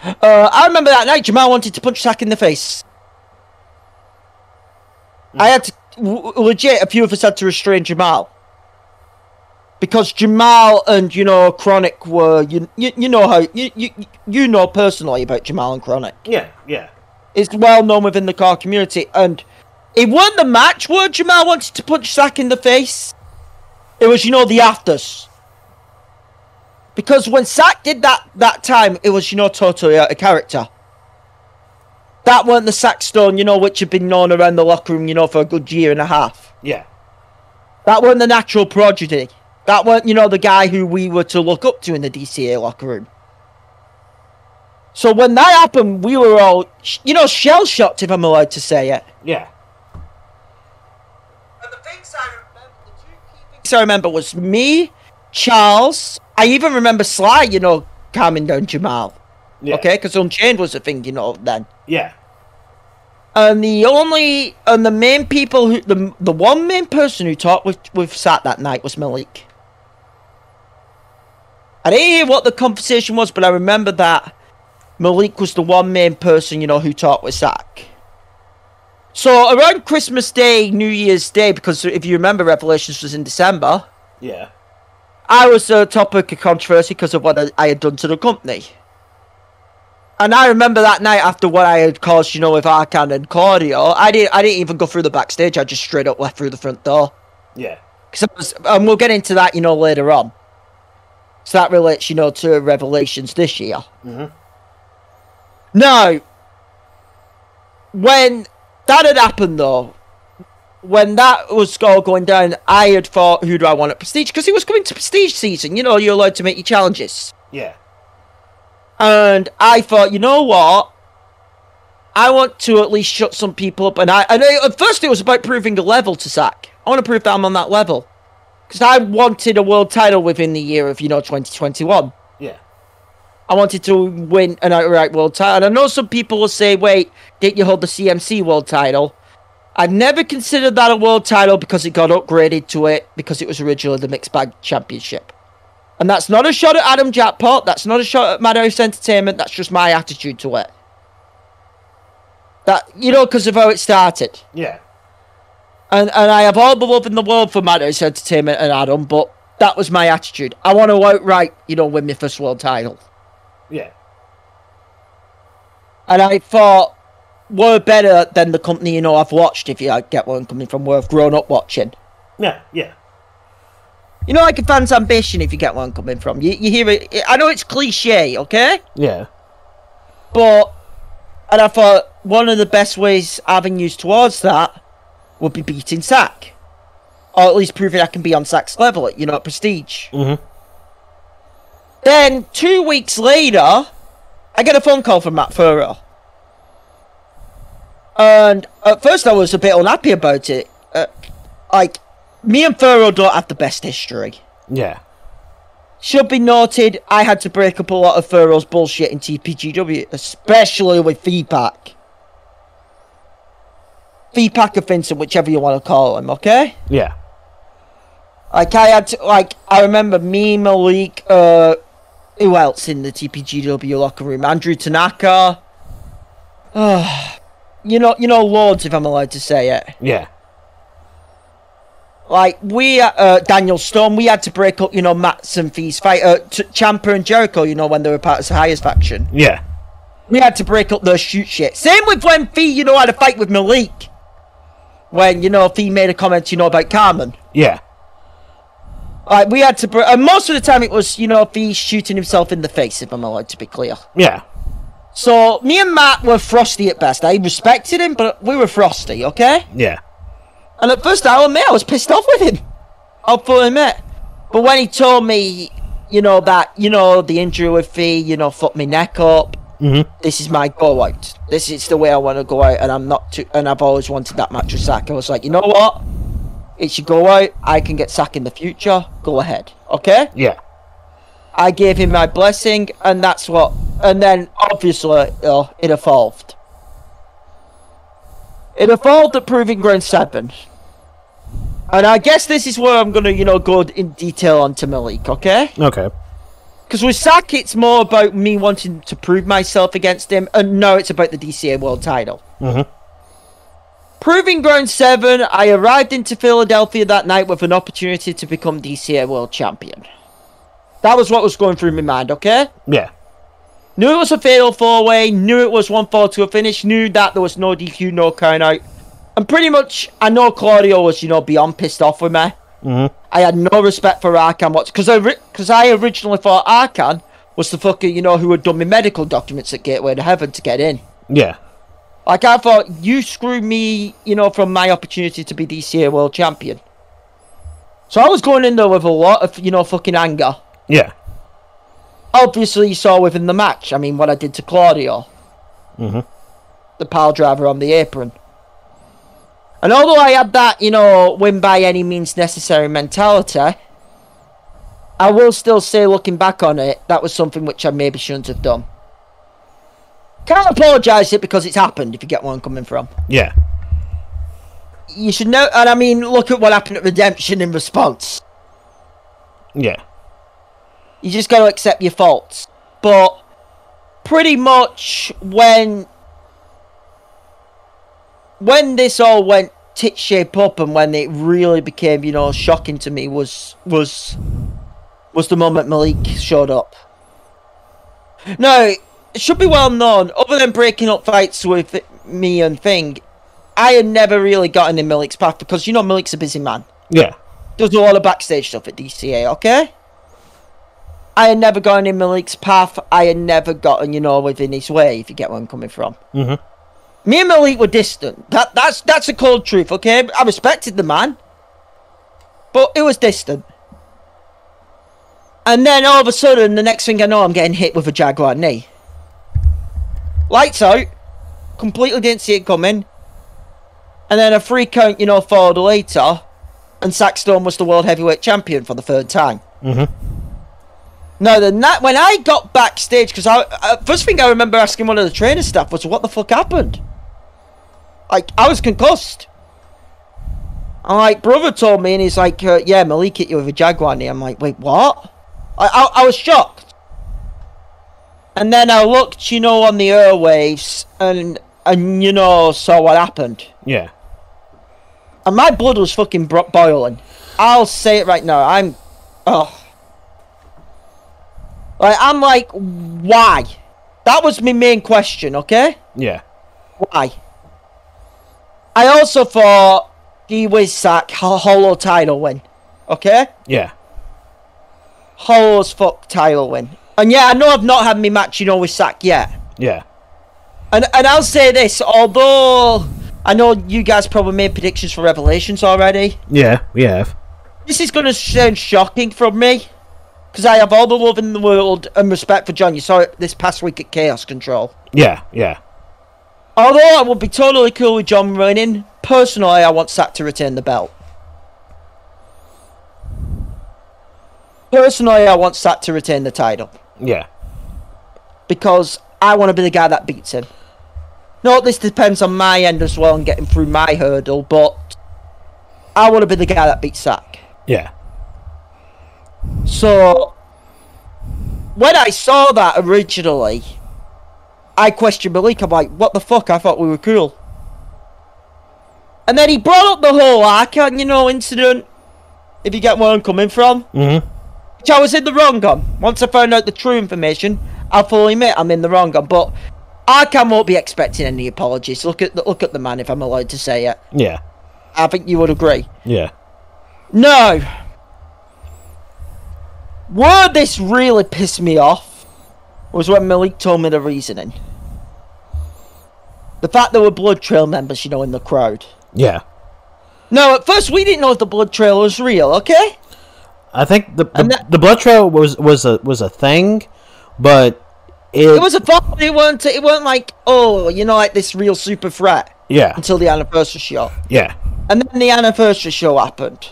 I remember that night Jamal wanted to punch Zach in the face. I had to, legit, a few of us had to restrain Jamal. Because Jamal and, Chronic were, you know personally about Jamal and Chronic. Yeah, yeah. It's well known within the core community, and it wasn't the match where Jamal wanted to punch Zach in the face. It was, the afters. Because when Zach did that time, it was, totally out of character. That weren't the Zach Stone, which had been known around the locker room, for a good year and a half. Yeah. That weren't the natural prodigy. That weren't, the guy who we were to look up to in the DCA locker room. So when that happened, we were all, shell-shocked, if I'm allowed to say it. Yeah. And the two key things I remember was me, Charles. I even remember Sly, calming down Jamal. Yeah. Okay, because Unchained was a thing, then. Yeah. And the main people the one main person who talked with Zach that night was Malik. I didn't hear what the conversation was, but I remember that Malik was the one main person, who talked with Zach. So around Christmas Day, New Year's Day, because if you remember, Revelations was in December. Yeah. I was a topic of controversy because of what I had done to the company. And I remember that night after what I had caused, with Arcan and Claudio, I didn't even go through the backstage. I just straight up left through the front door. Yeah. And we'll get into that, later on. So that relates, to Revelations this year. Mm-hmm. Now, when that had happened, though, when that was all going down, I had thought, who do I want at Prestige? Because it was coming to Prestige season. You're allowed to make your challenges. Yeah. And I thought, you know what? I want to at least shut some people up. And at first it was about proving a level to Zach. I want to prove that I'm on that level. Because I wanted a world title within the year of, 2021. Yeah. I wanted to win an outright world title. And I know some people will say, wait, didn't you hold the CMC world title? I've never considered that a world title because it got upgraded to it because it was originally the Mixed Bag Championship. And that's not a shot at Adam Jackpot. That's not a shot at Madhouse Entertainment. That's just my attitude to it. That, because of how it started. Yeah. And I have all the love in the world for Madhouse Entertainment and Adam, but that was my attitude. I want to outright, win my first world title. Yeah. And I thought, we're better than the company, I've watched, if you get where I'm coming from, where I've grown up watching. Yeah, yeah. Like a fan's ambition, if you get where I'm coming from. You hear it. I know it's cliche, okay? Yeah. And I thought, one of the best avenues towards that would be beating Zach. Or at least proving I can be on Zach's level at Prestige. Mm-hmm. Then, 2 weeks later, I get a phone call from Matt Furrow. And at first I was a bit unhappy about it. Me and Furrow don't have the best history. Yeah. Should be noted, I had to break up a lot of Furrow's bullshit in TPGW, especially with feedback. Feedback or Vincent, whichever you want to call him, okay? Yeah. Like, I remember me, Malik, who else in the TPGW locker room? Andrew Tanaka. You know, loads, if I'm allowed to say it. Yeah. Like, Daniel Stone, we had to break up, Matt's and Fee's fight. Ciampa and Jericho, when they were part of the highest faction. Yeah. We had to break up their shoot shit. Same with when Fee, had a fight with Malik. When, Fee made a comment, about Carmen. Yeah. Like, we had to... And most of the time it was, Fee shooting himself in the face, if I'm allowed to be clear. Yeah. So, me and Matt were frosty at best. I respected him, but we were frosty, okay? Yeah. And at first, I was pissed off with him. I'll fully admit. But when he told me, that, the injury with Fee, fucked my neck up. Mm-hmm. This is my go out. This is the way I want to go out, and I'm not too. And I've always wanted that match with Zack. I was like, you know what? It should go out. I can get Zack in the future. Go ahead, okay? Yeah. I gave him my blessing, and that's what. And then obviously, it evolved. It evolved at Proving Ground 7. And I guess this is where I'm gonna, go in detail onto Malik, okay? Okay. Because with Zack, it's more about me wanting to prove myself against him, and no, it's about the DCA World Title. Mm-hmm. Proving Ground 7, I arrived into Philadelphia that night with an opportunity to become DCA World Champion. That was what was going through my mind, okay? Yeah. Knew it was a fatal 4-way, knew it was 1-4 to a finish, knew that there was no DQ, no count out. And pretty much, I know Claudio was, beyond pissed off with me. Mm-hmm. I had no respect for Arkan because I originally thought Arkan was the fucker, who had done my medical documents at Gateway to Heaven to get in. Yeah. Like, I thought, you screwed me, from my opportunity to be DCA World Champion. So I was going in there with a lot of, fucking anger. Yeah. Obviously, you saw within the match, what I did to Claudio. Mm-hmm. The pile driver on the apron. And although I had that, win by any means necessary mentality, I will still say, looking back on it, that was something which I maybe shouldn't have done. Can't apologise it because it's happened, if you get where I'm coming from. Yeah. You should know, and look at what happened at Redemption in response. Yeah. You just got to accept your faults. But pretty much when this all went tit shape up and when it really became, shocking to me was the moment Malik showed up. Now, it should be well known, other than breaking up fights with me and Thing, I had never really gotten in Malik's path because, Malik's a busy man. Yeah. Does a lot of backstage stuff at DCA, okay? I had never gotten in Malik's path. I had never gotten, within his way, if you get where I'm coming from. Mm-hmm. Me and Malik were distant. That's a cold truth, okay? I respected the man. But it was distant. And then all of a sudden, the next thing I know, I'm getting hit with a Jaguar knee. Lights out. Completely didn't see it coming. And then a 3 count, followed later. And Saxstone was the World Heavyweight Champion for the 3rd time. Mm-hmm. Now, when I got backstage, because first thing I remember asking one of the training staff was, what the fuck happened? Like, I was concussed. And, brother told me, and he's like, yeah, Malik hit you with a Jaguar knee. I'm like, wait, what? I was shocked. And then I looked, on the airwaves, and saw what happened. Yeah. And my blood was fucking boiling. I'll say it right now. I'm like, why? That was my main question, okay? Yeah. Why? I also thought, gee whiz, Zack, hollow title win. Okay? Yeah. Hollow as fuck title win. And yeah, I know I've not had my match, with Zack yet. Yeah. And I'll say this, although I know you guys probably made predictions for Revelations already. Yeah, we have. This is going to sound shocking from me. Because I have all the love in the world and respect for John. You saw it this past week at Chaos Control. Yeah, yeah. Although I would be totally cool with John winning, personally I want Zack to retain the belt. Personally, I want Sack to retain the title. Yeah. Because I want to be the guy that beats him. No, this depends on my end as well and getting through my hurdle, but I want to be the guy that beats Sack. Yeah. So, when I saw that originally, I questioned Malik. I'm like, what the fuck? I thought we were cool. And then he brought up the whole Arcan, incident. If you get where I'm coming from. Mm-hmm. Which I was in the wrong on. Once I found out the true information, I'll fully admit I'm in the wrong on. But Arcan won't be expecting any apologies. Look at the man, if I'm allowed to say it. Yeah. I think you would agree. Yeah. No. Where this really pissed me off was when Malik told me the reasoning. The fact there were Blood Trail members, in the crowd. Yeah. No, at first we didn't know if the Blood Trail was real, okay? I think the blood trail was a thing, but it was a thought. It weren't like, like this real super threat. Yeah. Until the anniversary show. Yeah. And then the anniversary show happened.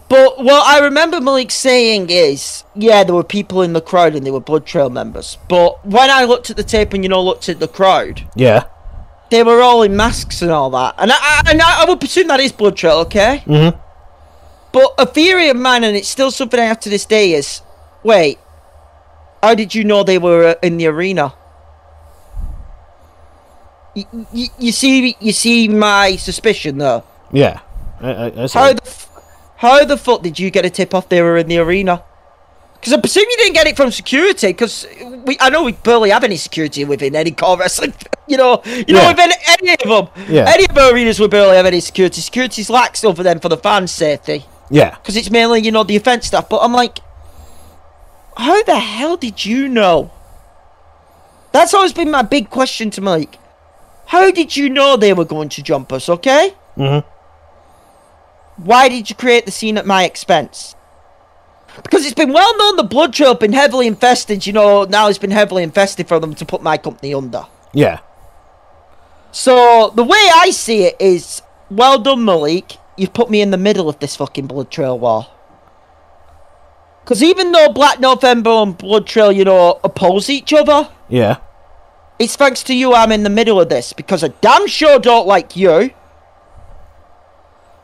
But what I remember Malik saying is, yeah, there were people in the crowd and they were Blood Trail members. But when I looked at the tape and looked at the crowd, yeah, they were all in masks and all that. And I would presume that is Blood Trail, okay? Mm-hmm. But a theory of mine, and it's still something I have to this day, is, wait, how did you know they were in the arena? You see my suspicion, though? Yeah. I see. How the fuck did you get a tip off they were in the arena? Because I presume you didn't get it from security, because I know we barely have any security within any core wrestling, with any of them. Yeah. Any of our arenas we barely have any security. Security's lax over them for the fans' safety. Yeah. Because it's mainly, the event stuff. But I'm like, how the hell did you know? That's always been my big question to Mike. How did you know they were going to jump us, okay? Mm-hmm. Why did you create the scene at my expense? Because it's been well known the Blood Trail have been heavily infested, now it's been heavily infested for them to put my company under. Yeah. So, the way I see it is, well done, Malik. You've put me in the middle of this fucking Blood Trail war. Because even though Black November and Blood Trail, oppose each other... Yeah. It's thanks to you I'm in the middle of this, because I damn sure don't like you.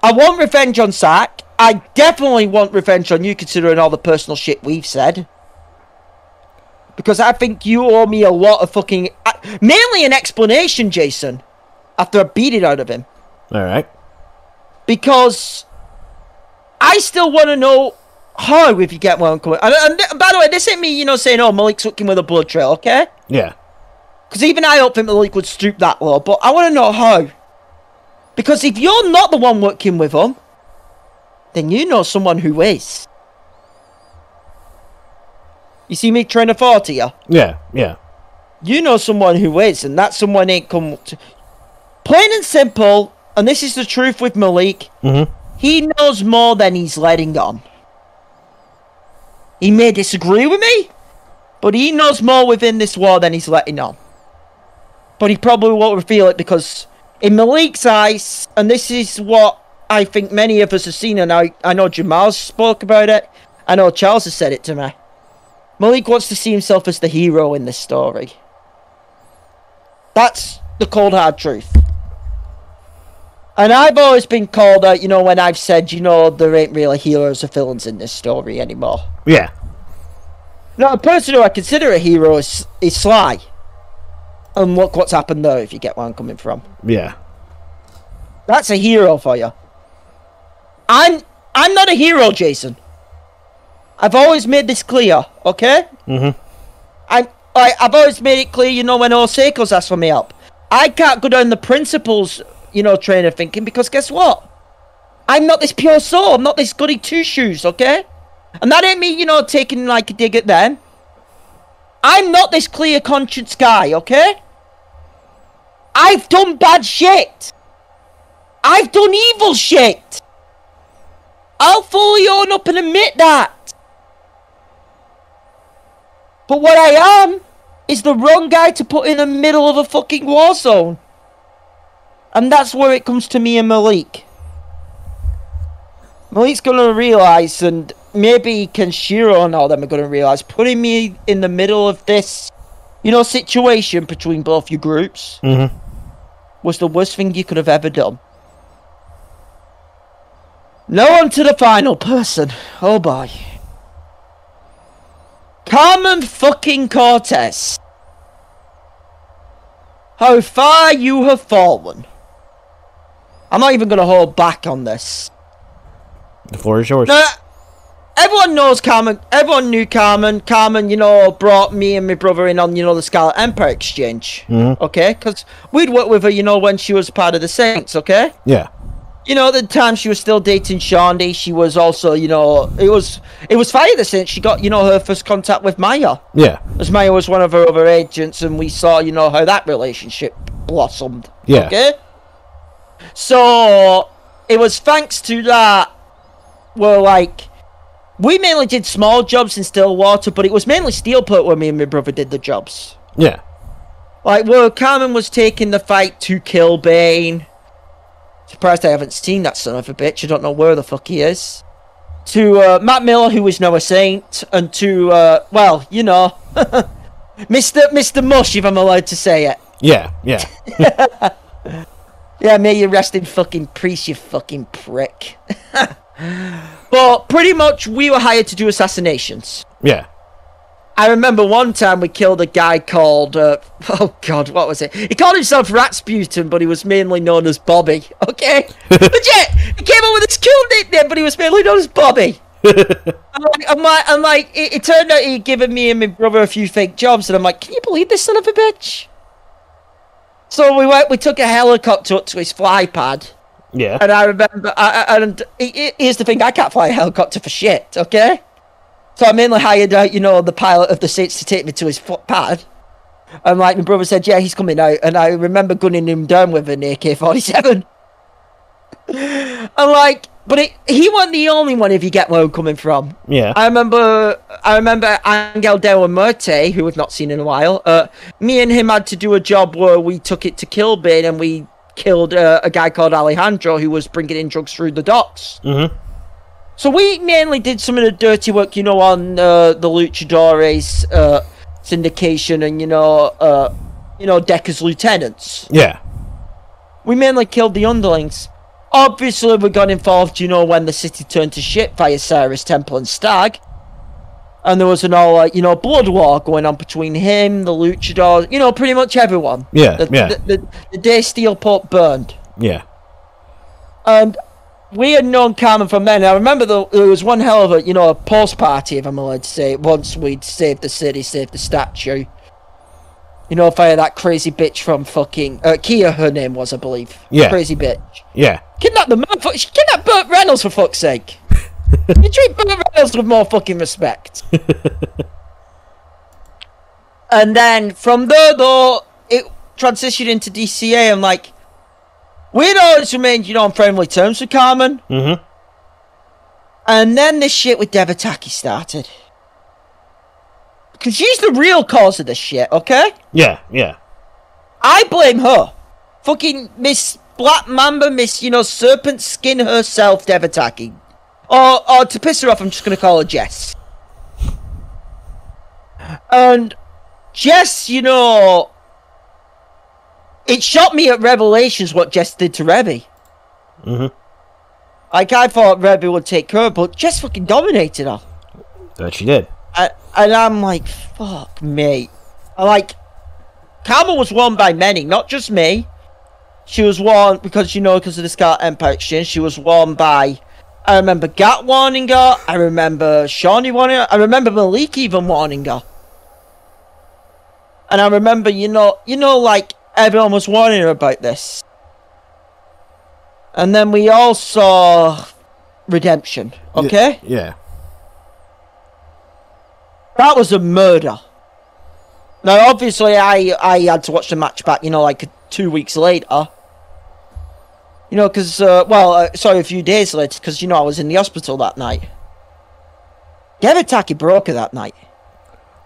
I want revenge on Sack. I definitely want revenge on you, considering all the personal shit we've said. Because I think you owe me a lot of fucking... mainly an explanation, Jason. After I beat it out of him. Alright. Because... I still want to know how, if you get where I'm coming. And by the way, this ain't me, saying, oh, Malik's working with a Blood Trail, okay? Yeah. Because even I don't think Malik would stoop that low, but I want to know how. Because if you're not the one working with them, then you know someone who is. You see me trying to thought to you? Yeah, yeah. You know someone who is, and that someone ain't come to... Plain and simple, and this is the truth with Malik, he knows more than he's letting on. He may disagree with me, but he knows more within this war than he's letting on. But he probably won't reveal it because in Malik's eyes, and this is what I think many of us have seen, and I know Jamal spoke about it, I know Charles has said it to me. Malik wants to see himself as the hero in this story. That's the cold hard truth. And I've always been called out, when I've said, there ain't really heroes or villains in this story anymore. Yeah. Now, the person who I consider a hero is Sly. And look what's happened there, if you get where I'm coming from. Yeah. That's a hero for you. I'm not a hero, Jason. I've always made this clear, okay? I've always made it clear, when Oseiko's asked for me help. I can't go down the principles, train of thinking, because guess what? I'm not this pure soul. I'm not this goody two-shoes, okay? And that ain't me, taking like a dig at them. I'm not this clear conscience guy, okay? I've done bad shit. I've done evil shit. I'll fully own up and admit that. But what I am is the wrong guy to put in the middle of a fucking war zone. And that's where it comes to me and Malik. Malik's gonna realise, and maybe Kenshiro and all them are going to realize putting me in the middle of this, situation between both your groups was the worst thing you could have ever done. Now on to the final person. Oh boy. Carmen fucking Cortez. How far you have fallen. I'm not even going to hold back on this. The floor is yours. Now, everyone knows Carmen. Everyone knew Carmen. Carmen, brought me and my brother in on, the Scarlet Empire exchange. Okay? Because we'd worked with her, when she was part of the Saints, okay? Yeah. At the time she was still dating Shaundi. She was also, it was Fire the Saints. She got, her first contact with Maya. Yeah. As Maya was one of her other agents, and we saw, how that relationship blossomed. Yeah. Okay? So, it was thanks to that, we mainly did small jobs in Stillwater, but it was mainly Steelport where me and my brother did the jobs. Yeah. Carmen was taking the fight to kill Bane. Surprised I haven't seen that son of a bitch. I don't know where the fuck he is. To Matt Miller, who is now a Saint, and to, Mr. Mush, if I'm allowed to say it. Yeah, yeah. Yeah, may you rest in fucking peace, you fucking prick. But pretty much, we were hired to do assassinations. Yeah. I remember one time we killed a guy called, oh god, what was it? He called himself Ratsputin, but he was mainly known as Bobby, okay? Legit! He came up with this cool nickname, but he was mainly known as Bobby. It turned out he'd given me and my brother a few fake jobs, and I'm like, can you believe this son of a bitch? So we took a helicopter up to his fly pad. Yeah. And I remember, here's the thing, I can't fly a helicopter for shit, okay? So I mainly hired out, the pilot of the Saints to take me to his pad. And my brother said, yeah, he's coming out. And I remember gunning him down with an AK-47. But he wasn't the only one, if you get where I'm coming from. Yeah. I remember Angel Del Muerte, who we've not seen in a while. Me and him had to do a job where we took it to Kilbane, and we killed a guy called Alejandro, who was bringing in drugs through the docks. So we mainly did some of the dirty work, on the Luchadores syndication and, Decca's lieutenants. Yeah. We mainly killed the underlings. Obviously, we got involved, when the city turned to shit via Cyrus, Temple, and Stag. And there was an all, blood war going on between him, the Luchadors, pretty much everyone. Yeah, The day Steelport burned. Yeah. And we had known Carmen from then. I remember there was one hell of a post party, if I'm allowed to say it, once we'd saved the city, saved the statue. Via that crazy bitch from fucking... Kia, her name was, I believe. Yeah. Crazy bitch. Yeah. Kidnapped the motherfucker. She kidnapped Burt Reynolds, for fuck's sake. You treat Burt Reynolds with more fucking respect. And then, from there, though, it transitioned into DCA. I'm like... We'd always remained, on friendly terms with Carmen. And then this shit with Devataki started. Because she's the real cause of this shit, okay? Yeah, yeah. I blame her. Fucking Miss Black Mamba, Miss, Serpent Skin herself, Devataki. Or to piss her off, I'm just going to call her Jess. And Jess, it shocked me at Revelations what Jess did to Revy. I thought Revy would take her, but Jess fucking dominated her. That she did. And I'm like, fuck me. Carmen was won by many, not just me. She was won because, because of the Scarlet Empire exchange. She was won by, I remember Gat warning her. I remember Shawnee warning her. I remember Malik even warning her. And I remember, everyone was warning her about this. And then we all saw Redemption, okay? Yeah. That was a murder. Now, obviously, I had to watch the match back, 2 weeks later. Because, sorry, a few days later, because, I was in the hospital that night. Devataki broke her that night.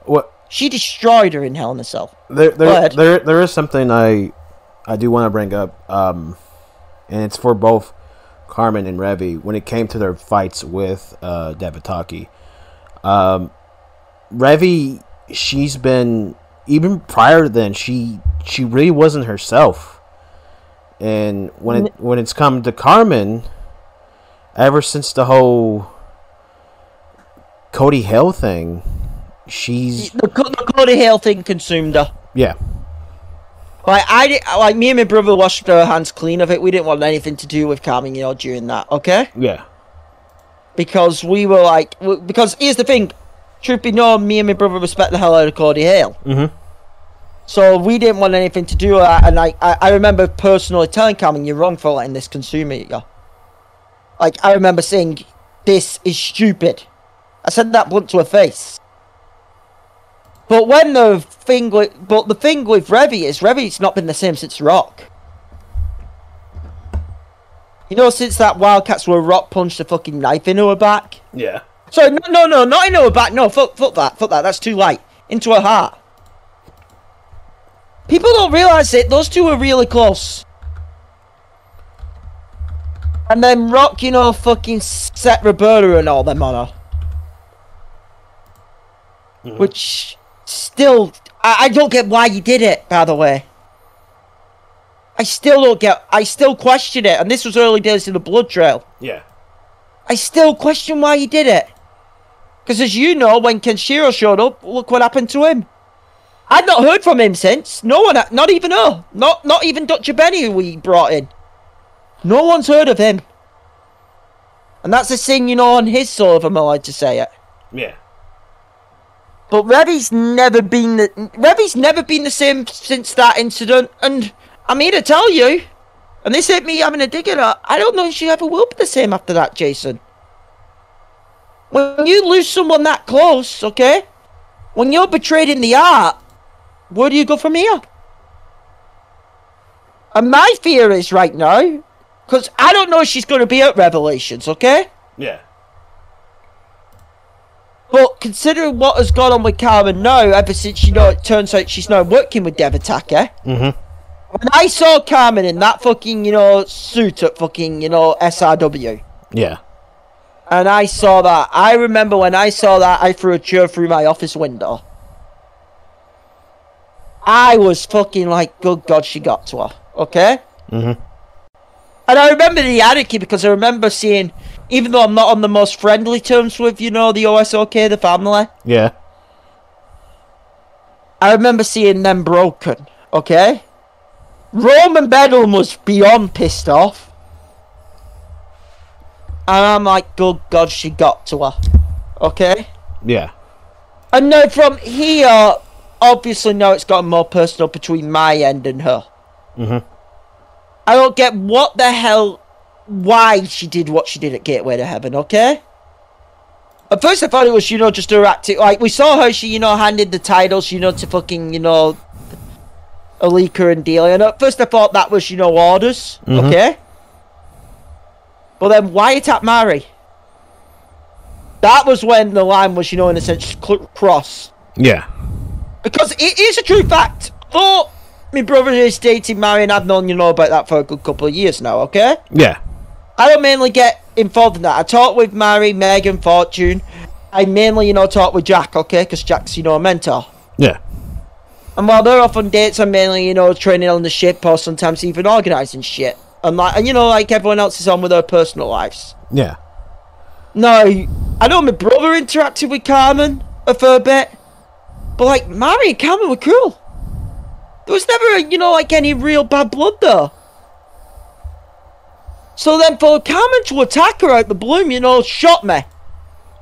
What? She destroyed her in Hell in a Cell. There is something I do want to bring up, and it's for both Carmen and Revy when it came to their fights with Devataki. Revy, she's been, even prior to then, she really wasn't herself. And when it's come to Carmen, ever since the whole Cody Hale thing, the Cody Hale thing consumed her. Yeah. Like me and my brother washed our hands clean of it. We didn't want anything to do with Carmen, during that. Okay. Yeah. Because we were like, because here's the thing, truth be known, me and my brother respect the hell out of Cody Hale. Mm-hmm. So we didn't want anything to do with that, and I remember personally telling Carmen, "You're wrong for letting this consume you." Like, I remember saying, "This is stupid." I said that blunt to her face. But the thing with Revy is, Revy's not been the same since Rock. Since that Wildcats where Rock punched a fucking knife into her back. Yeah. Sorry, no, not into her back. No, fuck that. That's too light. Into her heart. People don't realise it. Those two are really close. And then Rock, fucking set Roberta and all them on her. Mm-hmm. Which, still, I don't get why you did it, by the way. I still question it. And this was early days in the Blood Trail. Yeah. I still question why you did it. Because as you know, when Kenshiro showed up, look what happened to him. I'd not heard from him since. No one, not even her. Not even Dr. Benny, who we brought in. No one's heard of him. And that's a thing, on his soul, if I'm allowed to say it. Yeah. But Revy's never been the same since that incident. And I'm here to tell you, and this ain't me having a dig at her, I don't know if she ever will be the same after that, Jason. When you lose someone that close, okay? When you're betrayed in the art, where do you go from here? And my fear is right now, because I don't know if she's going to be at Revelations, okay? Yeah. But considering what has gone on with Carmen now, ever since, it turns out she's now working with Devataki. Mm-hmm. When I saw Carmen in that fucking, suit at fucking, SRW. Yeah. And I saw that. I remember when I saw that, I threw a chair through my office window. I was fucking like, good God, she got to her. Okay? Mm-hmm. And I remember the anarchy because I remember seeing, even though I'm not on the most friendly terms with, the OSOK, the family. Yeah. I remember seeing them broken. Okay? Roman Bedlam was beyond pissed off. And I'm like, good God, she got to her. Okay? Yeah. And now from here, obviously now it's gotten more personal between my end and her. Mm-hmm. I don't get what the hell, why she did what she did at Gateway to Heaven, okay? At first I thought it was, just her acting. Like, we saw how she, handed the titles, to fucking, Alika and Delia. And at first I thought that was, orders, mm-hmm. Okay? But then why attack Mari? That was when the line was, in a sense, cross. Yeah. Because it is a true fact. Though my brother is dating Mari, and I've known about that for a good couple of years now, okay? Yeah. I don't mainly get involved in that. I talk with Mari, Megan, Fortune. I mainly, talk with Jack, okay? Because Jack's, a mentor. Yeah. And while they're off on dates, I'm mainly, training on the ship or sometimes even organising shit. And like everyone else is on with their personal lives. Yeah. No, I know my brother interacted with Carmen a fair bit. But, like, Mari and Carmen were cool. There was never, like, any real bad blood there. So then for Carmen to attack her out the bloom, shot me.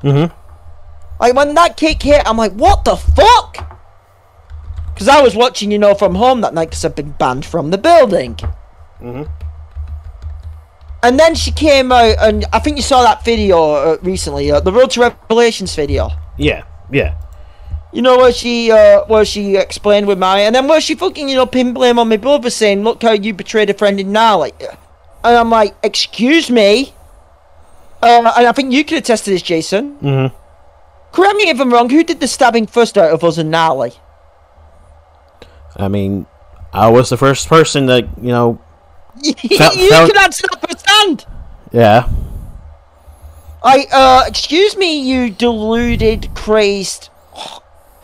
Mm-hmm. Like, when that kick hit, I'm like, what the fuck? Because I was watching, from home that night because I've been banned from the building. Mm-hmm. And then she came out, and I think you saw that video recently, the Road to Revelations video. Yeah, yeah. Where she explained with Mari, and then where she fucking, pin blame on my brother, saying, look how you betrayed a friend in Gnarly. And I'm like, excuse me? And I think you can attest to this, Jason. Mm-hmm. Correct me if I'm wrong, who did the stabbing first out of us in Gnarly? I mean, I was the first person that, you can answer that firsthand. Yeah. Excuse me, you deluded, crazed.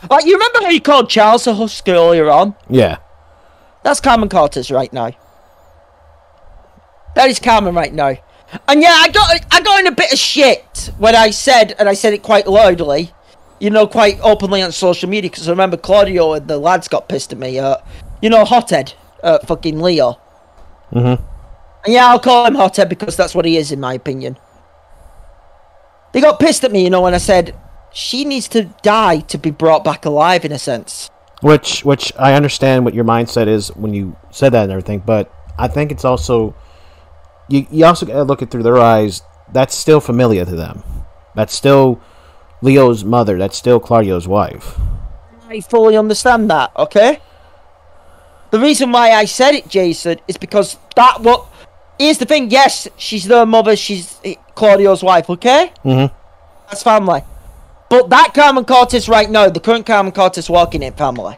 Like, you remember how you called Charles a husk earlier on? Yeah. That's Carmen Cortez right now. That is Carmen right now. And yeah, I got in a bit of shit when I said, and I said it quite loudly, you know, quite openly on social media, because I remember Claudio and the lads got pissed at me. You know, Hothead, fucking Leo. Mm-hmm. And yeah, I'll call him Hothead because that's what he is, in my opinion. They got pissed at me, you know, when I said she needs to die to be brought back alive, in a sense. Which I understand what your mindset is when you said that and everything, but I think it's also you also gotta look it through their eyes. That's still familiar to them. That's still Leo's mother. That's still Claudio's wife. I fully understand that, okay? The reason why I said it, Jason, is because here's the thing, yes, she's their mother, she's Claudio's wife, okay? Mm-hmm. That's family. But that Carmen Cortez right now, the current Carmen Cortez walking in family.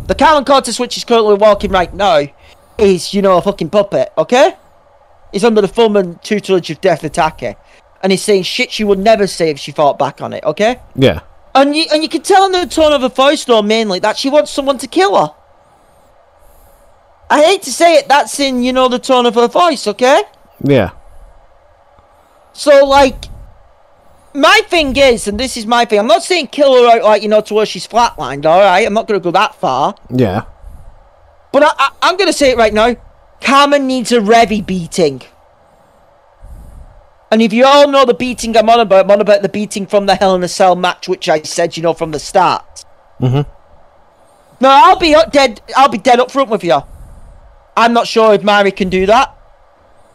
The Carmen Cortez which is currently walking right now is, you know, a fucking puppet, okay? He's under the thumb and tutelage of Death Attacker. And he's saying shit she would never say if she fought back on it, okay? Yeah. And you can tell in the tone of her voice, though, mainly, that she wants someone to kill her. I hate to say it, that's in, you know, the tone of her voice, okay? Yeah. So, like, my thing is, and this is my thing, I'm not saying kill her out, like, you know, to where she's flatlined, alright? I'm not going to go that far. Yeah. But I'm going to say it right now. Carmen needs a Revy beating. And if you all know the beating I'm on about the beating from the Hell in a Cell match, which I said, you know, from the start. Mm-hmm. No, I'll be dead up front with you. I'm not sure if Mari can do that.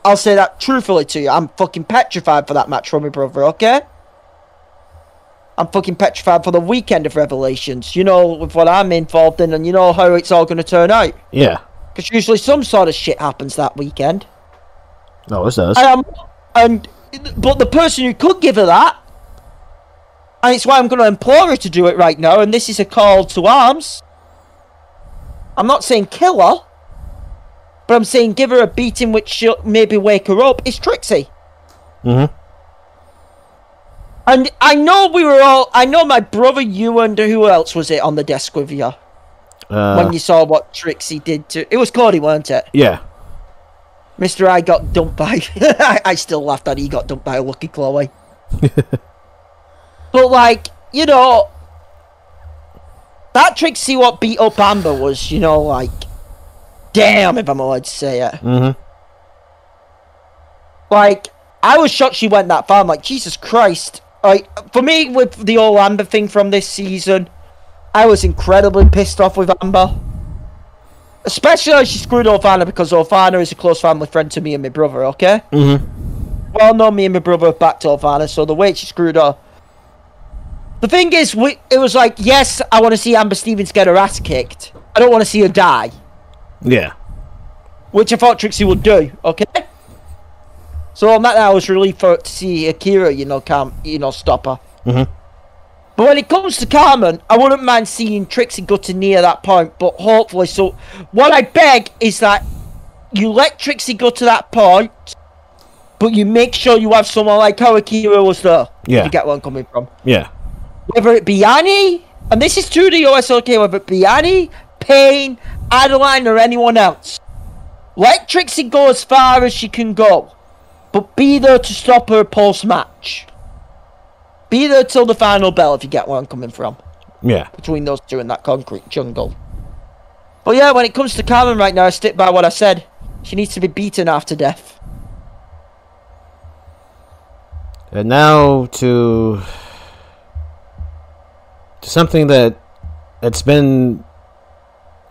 I'll say that truthfully to you. I'm fucking petrified for that match from my brother, okay? I'm fucking petrified for the weekend of Revelations. You know, with what I'm involved in, and you know how it's all going to turn out. Yeah. Because usually some sort of shit happens that weekend. No, it does. But the person who could give her that, and it's why I'm going to implore her to do it right now, and this is a call to arms. I'm not saying kill her, but I'm saying give her a beating which she'll maybe wake her up. It's Trixie. Mm-hmm. And I know I know my brother, you, and who else was it on the desk with you? When you saw what Trixie did to... It was Cody, weren't it? Yeah. Mr. I got dumped by... I still laughed that he got dumped by a Lucky Chloe. But, like, you know... That Trixie what beat up Amber was, you know, like... Damn, if I'm allowed to say it. Mm-hmm. Like, I was shocked she went that far. I'm like, Jesus Christ. Like, for me, with the old Amber thing from this season, I was incredibly pissed off with Amber. Especially as she screwed Orfana, because Orfana is a close family friend to me and my brother, okay? Mm-hmm. Well, no, me and my brother have backed Orfana, so the way she screwed her... The thing is, it was like, yes, I want to see Amber Stevens get her ass kicked. I don't want to see her die. Yeah. Which I thought Trixie would do, okay? So on that, I was relieved to see Akira, you know, stop her. Mm-hmm. But when it comes to Carmen, I wouldn't mind seeing Trixie go to near that point, but hopefully, so what I beg is that you let Trixie go to that point, but you make sure you have someone like how Akira was there. Yeah. You get where I'm coming from. Yeah. Whether it be Annie, and this is 2D OSLK, whether it be Annie, Payne, Adeline, or anyone else. Let Trixie go as far as she can go, but be there to stop her post-match. Be there till the final bell, if you get where I'm coming from. Yeah. Between those two in that concrete jungle. But yeah, when it comes to Carmen right now, I stick by what I said. She needs to be beaten after death. And now to something that's been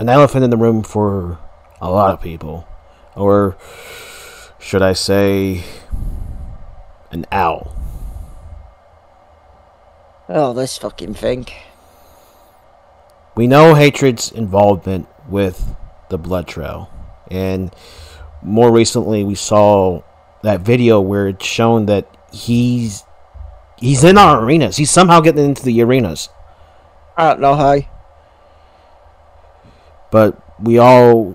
an elephant in the room for a lot of people. Or should I say an owl. Oh, this fucking thing. We know Hatred's involvement with the blood trail. And more recently we saw that video where it's shown that he's in our arenas. He's somehow getting into the arenas. I don't know how. But we all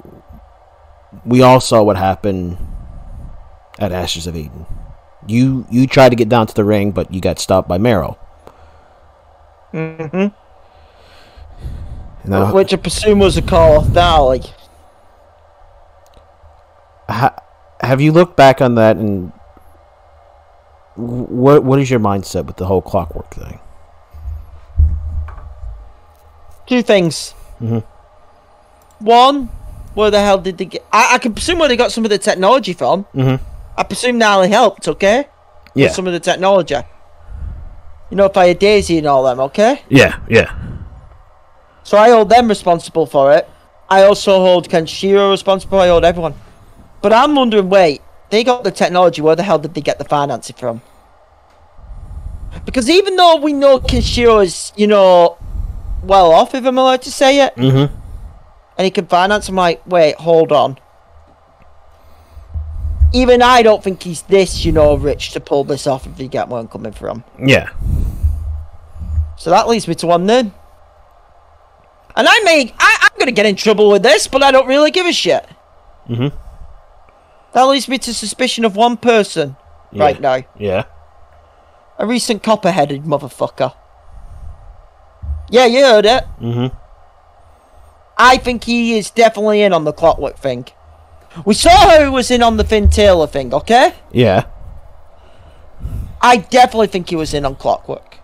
saw what happened at Ashes of Eden. You tried to get down to the ring, but you got stopped by Mero. Mm-hmm. Now, which I presume was a call off the alley. Have you looked back on that, and what is your mindset with the whole Clockwork thing? Two things. Mm-hmm. One, where the hell did they get... I can presume where they got some of the technology from. Mm-hmm. I presume Nally helped, okay? Yeah. With some of the technology. You know, Fire Daisy and all them, okay? Yeah, yeah. So I hold them responsible for it. I also hold Kenshiro responsible. I hold everyone. But I'm wondering, wait, they got the technology, where the hell did they get the financing from? Because even though we know Kenshiro is, you know, well off, if I'm allowed to say it, mm-hmm. and he can finance, I'm like, wait, hold on. Even I don't think he's this, you know, rich to pull this off, if you get where I'm coming from. Yeah. So that leads me to one then. And I'm going to get in trouble with this, but I don't really give a shit. Mm-hmm. That leads me to suspicion of one person right now. Yeah. A recent copper-headed motherfucker. Yeah, you heard it. Mm-hmm. I think he is definitely in on the Clockwork thing. We saw who was in on the Finn Taylor thing, okay? Yeah. I definitely think he was in on Clockwork.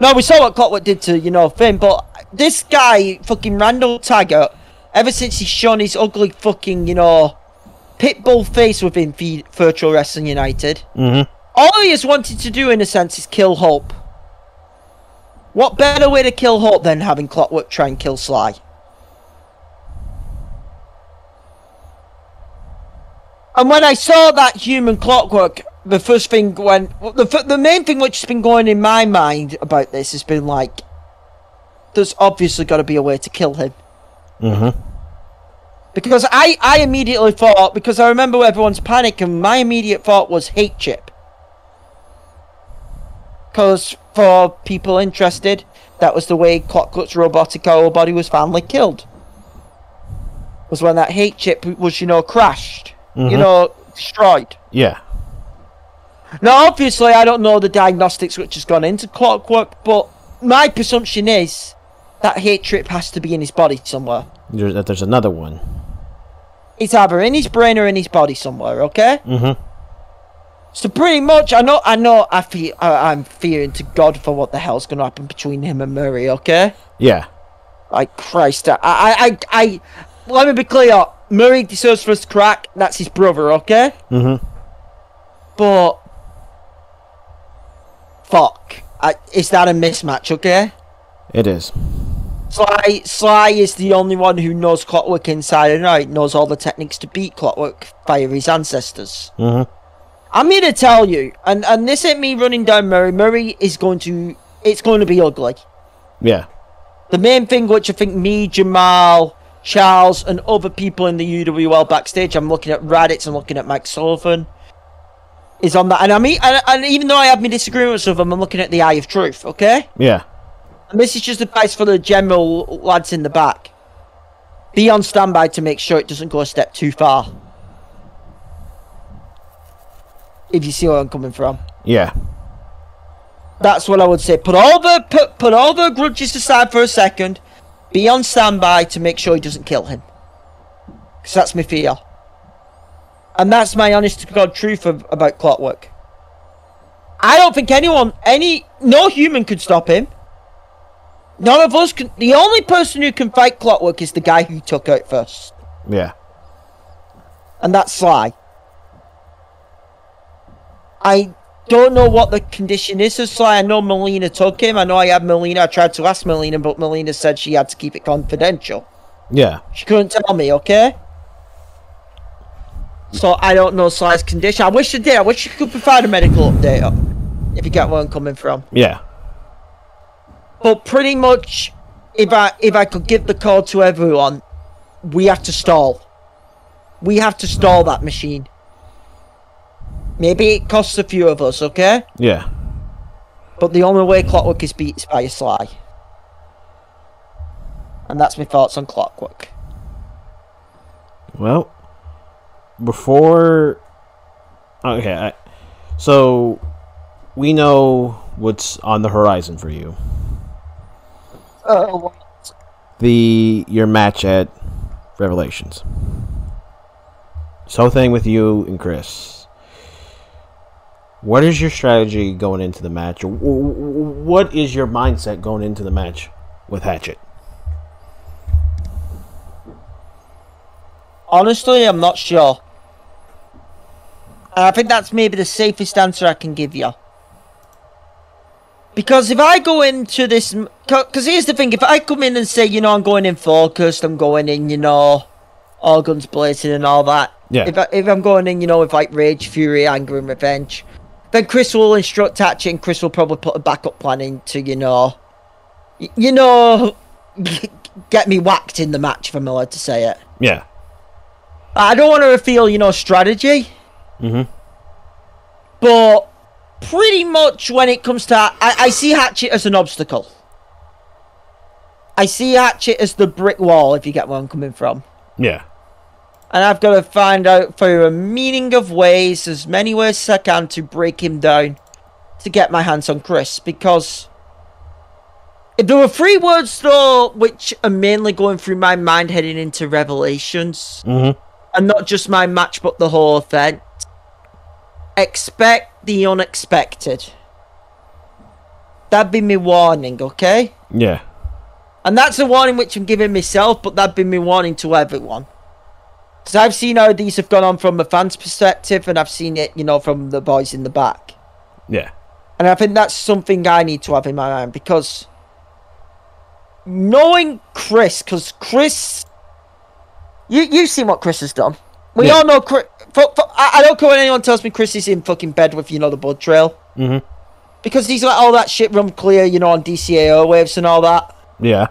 No, we saw what Clockwork did to, you know, Finn, but this guy, fucking Randall Taggart, ever since he's shown his ugly fucking, you know, pitbull face within Virtual Wrestling United, all he has wanted to do, in a sense, is kill Hope. What better way to kill Hope than having Clockwork try and kill Sly? And when I saw that human Clockwork, the first thing the main thing which has been going in my mind about this has been like, there's obviously got to be a way to kill him. Because I immediately thought, because I remember everyone's panicking, my immediate thought was hate chip. Because for people interested, that was the way Clockwork's robotic owl body was finally killed. Was when that hate chip was, you know, crashed. You know, destroyed. Yeah. Now, obviously, I don't know the diagnostics which has gone into Clockwork, but my presumption is that hate chip has to be in his body somewhere. There's another one. It's either in his brain or in his body somewhere, okay? So pretty much, I'm fearing to God for what the hell's going to happen between him and Murray, okay? Yeah. Like, Christ, let me be clear. Murray deserves first crack. That's his brother, okay? But fuck, is that a mismatch? Okay, it is. Sly is the only one who knows Clockwork inside and out. Knows all the techniques to beat Clockwork via his ancestors. I'm here to tell you, and this ain't me running down Murray. Murray is going to. It's going to be ugly. Yeah. The main thing, which I think me, Jamal, Charles, and other people in the UWL backstage, I'm looking at Raditz, I'm looking at Mike Sullivan, is on that. And I mean, and even though I have my disagreements with them, I'm looking at the eye of truth, okay? Yeah. And this is just advice for the general lads in the back. Be on standby to make sure it doesn't go a step too far. If you see where I'm coming from. Yeah. That's what I would say. Put all the grudges aside for a second. Be on standby to make sure he doesn't kill him. Because that's my fear. And that's my honest to God truth about Clockwork. I don't think no human could stop him. None of us can. The only person who can fight Clockwork is the guy who took out first. Yeah. And that's Sly. I don't know what the condition is of Sly. I know Melina took him. I know I had Melina. I tried to ask Melina, but Melina said she had to keep it confidential. Yeah. She couldn't tell me, okay? So I don't know Sly's condition. I wish I did. I wish you could provide a medical update, if you get where I'm coming from. Yeah. But pretty much, if I could give the call to everyone, we have to stall. We have to stall that machine. Maybe it costs a few of us, okay? Yeah. But the only way Clockwork is beat is by a Sly. And that's my thoughts on Clockwork. Well, before Okay, so we know what's on the horizon for you. Your match at Revelations. So thing with you and Chris. What is your strategy going into the match? What is your mindset going into the match with Hatchet? Honestly, I'm not sure. And I think that's maybe the safest answer I can give you. Because if I go into this... Because here's the thing. If I come in and say, you know, I'm going in focused, I'm going in, you know, all guns blazing and all that. Yeah. If I'm going in, you know, with like rage, fury, anger and revenge, then Chris will instruct Hatchet and Chris will probably put a backup plan into, you know, get me whacked in the match, if I'm allowed to say it. Yeah. I don't want to reveal, you know, strategy. Mm-hmm. But pretty much when it comes to... I see Hatchet as an obstacle. I see Hatchet as the brick wall, if you get where I'm coming from. Yeah. And I've got to find out through a meaning of ways, as many ways as I can, to break him down to get my hands on Chris. Because if there were 3 words, though, which are mainly going through my mind heading into Revelations, and not just my match, but the whole event, expect the unexpected. That'd be me warning, okay? Yeah. And that's a warning which I'm giving myself, but that'd be me warning to everyone. Because I've seen how these have gone on from a fan's perspective, and I've seen it, you know, from the boys in the back. Yeah. And I think that's something I need to have in my mind, because knowing Chris, because Chris... You've seen what Chris has done. We all know Chris... I don't care when anyone tells me Chris is in fucking bed with, you know, the blood trail. Mm-hmm. Because he's let all that shit run clear, you know, on DCA airwaves and all that. Yeah.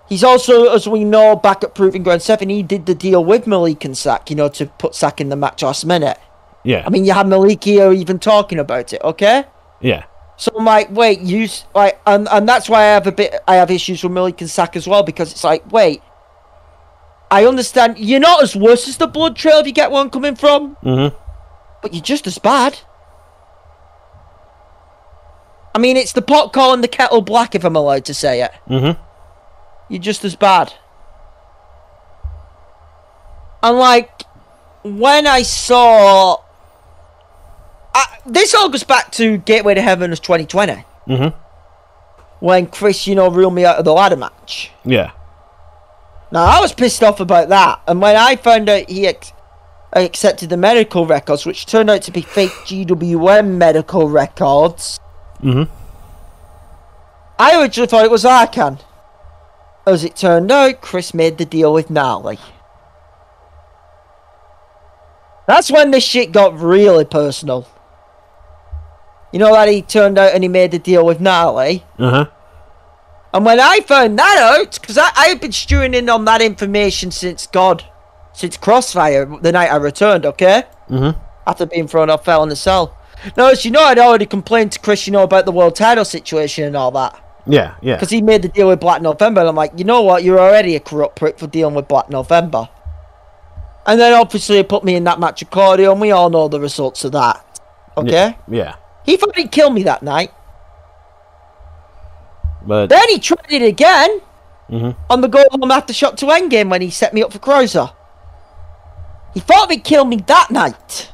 He's also, as we know, back at Proving Ground 7, he did the deal with Malik and Sack, you know, to put Sack in the match last minute. Yeah. I mean, you had Malik here even talking about it, okay? Yeah. So I'm like, wait, and that's why I have issues with Malik and Sack as well, because it's like, wait, I understand, you're not as worse as the blood trail, if you get where I'm coming from. Mm-hmm. But you're just as bad. I mean, it's the pot calling the kettle black, if I'm allowed to say it. Mm-hmm. You're just as bad. And like, when I saw... this all goes back to Gateway to Heaven as 2020. Mm-hmm. When Chris, you know, reeled me out of the ladder match. Yeah. Now, I was pissed off about that. And when I found out he accepted the medical records, which turned out to be fake GWM medical records... Mm-hmm. I originally thought it was Arcan. As it turned out, Chris made the deal with Gnarly. That's when this shit got really personal. You know that he turned out and he made the deal with Gnarly? Uh-huh. And when I found that out, because I had been stewing in on that information since Crossfire, the night I returned, okay? Mm-hmm. After being thrown off Hell in a Cell. Now, as you know, I'd already complained to Chris, you know, about the world title situation and all that. Yeah, yeah. Because he made the deal with Black November, and I'm like, you know what, you're already a corrupt prick for dealing with Black November. And then obviously he put me in that match of cardio, and we all know the results of that. Okay? Yeah. He thought he'd kill me that night. But then he tried it again on the go home aftershock to Endgame when he set me up for Krauser. He thought he'd kill me that night.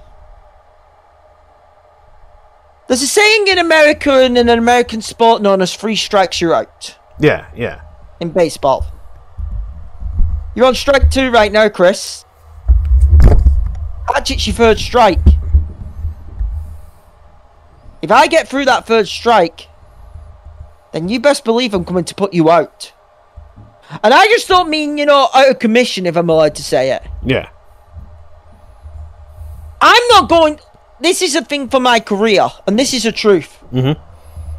There's a saying in America and in an American sport known as 3 strikes you're out. Yeah, yeah. In baseball. You're on strike 2 right now, Chris. Hatchet's your 3rd strike. If I get through that 3rd strike, then you best believe I'm coming to put you out. And I just don't mean, you know, out of commission, if I'm allowed to say it. Yeah. I'm not going... This is a thing for my career, and this is the truth. Mm-hmm.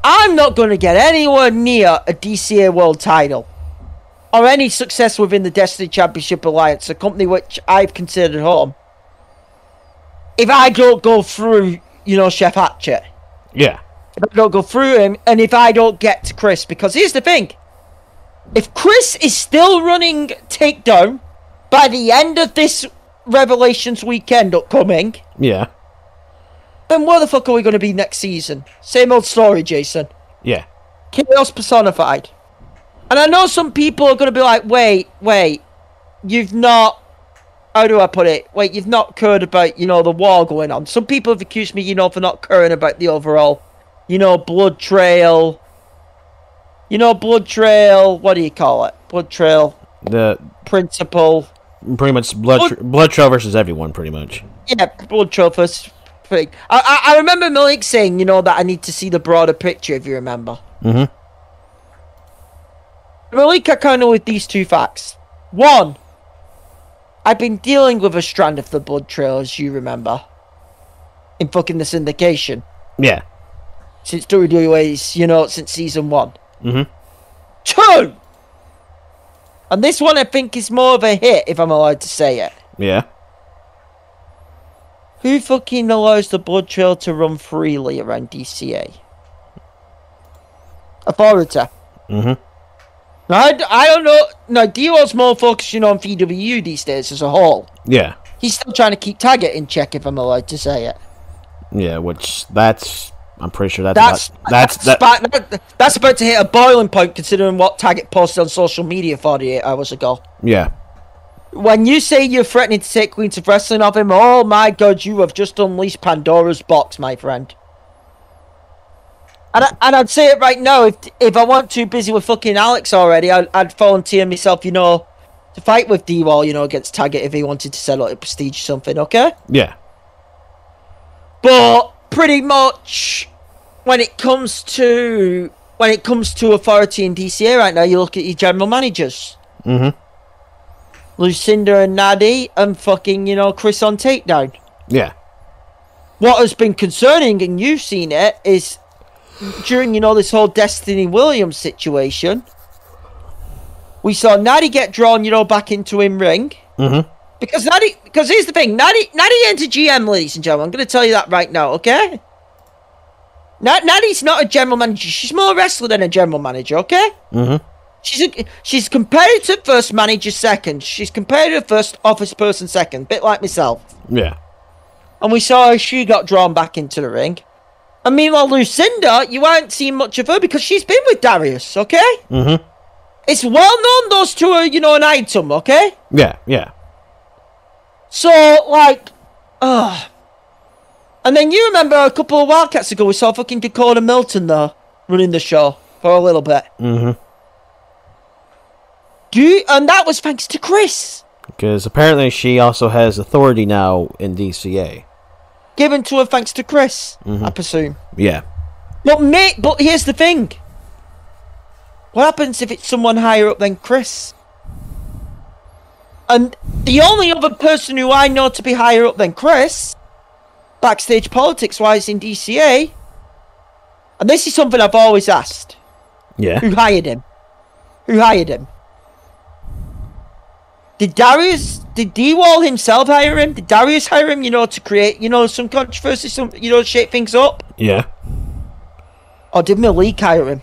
I'm not going to get anywhere near a DCA world title. Or any success within the Destiny Championship Alliance, a company which I've considered home. If I don't go through, you know, Chef Hatchet. Yeah. If I don't go through him, and if I don't get to Chris. Because here's the thing. If Chris is still running Takedown by the end of this Revelations weekend upcoming... Yeah. then where the fuck are we going to be next season? Same old story, Jason. Yeah. Chaos personified. And I know some people are going to be like, wait, you've not... How do I put it? Wait, you've not cared about, the war going on. Some people have accused me, for not caring about the overall, blood trail. Blood trail, what do you call it? Blood trail. The principle. Pretty much blood trail versus everyone, pretty much. Yeah, blood trail versus... I remember Malik saying, that I need to see the broader picture, if you remember. Mm-hmm. Malik, I kind of with these two facts. One, I've been dealing with a strand of the blood trail, as you remember, in fucking the syndication. Yeah. Since WWE's, since season 1. Mm-hmm. 2! And this one I think is more of a hit, if I'm allowed to say it. Yeah. Who fucking allows the blood trail to run freely around DCA? Authority. Mm-hmm. I don't know. No, D-Wall's more focused, on VWU these days as a whole. Yeah. He's still trying to keep Taggart in check, if I'm allowed to say it. Yeah, I'm pretty sure that's about to hit a boiling point, considering what Taggart posted on social media 48 hours ago. Yeah. When you say you're threatening to take Queens of Wrestling off him, oh my god, you have just unleashed Pandora's box, my friend. And I'd say it right now, if I weren't too busy with fucking Alex already, I'd volunteer myself, to fight with D-Wall, against Taggart if he wanted to settle it, prestige something, okay? Yeah. But pretty much when it comes to authority in DCA right now, you look at your general managers. Mm-hmm. Lucinda and Nadie and fucking, Chris on Takedown. Yeah. What has been concerning, and you've seen it, is during, this whole Destiny Williams situation, we saw Nadie get drawn, back into in-ring. Mm-hmm. Because here's the thing, Nadie entered GM, ladies and gentlemen. I'm going to tell you that right now, okay? Nadie's not a general manager. She's more a wrestler than a general manager, okay? Mm-hmm. She's competitive first, manager second. She's competitive first, office person second. Bit like myself. Yeah. And we saw how she got drawn back into the ring. And meanwhile, Lucinda, you haven't seen much of her because she's been with Darius, okay? Mm-hmm. It's well known those two are, an item, okay? Yeah, yeah. So, and then you remember a couple of Wildcats ago, we saw fucking Dakota Milton there, running the show for a little bit. Mm-hmm. And that was thanks to Chris. Because apparently she also has authority now in DCA. Given to her thanks to Chris, Mm-hmm. I presume. Yeah. But here's the thing. What happens if it's someone higher up than Chris? And the only other person who I know to be higher up than Chris, backstage politics-wise in DCA, and this is something I've always asked. Yeah. Who hired him? Did D-Wall himself hire him? Did Darius hire him, to create, some controversy, shake things up? Yeah. Or did Malik hire him?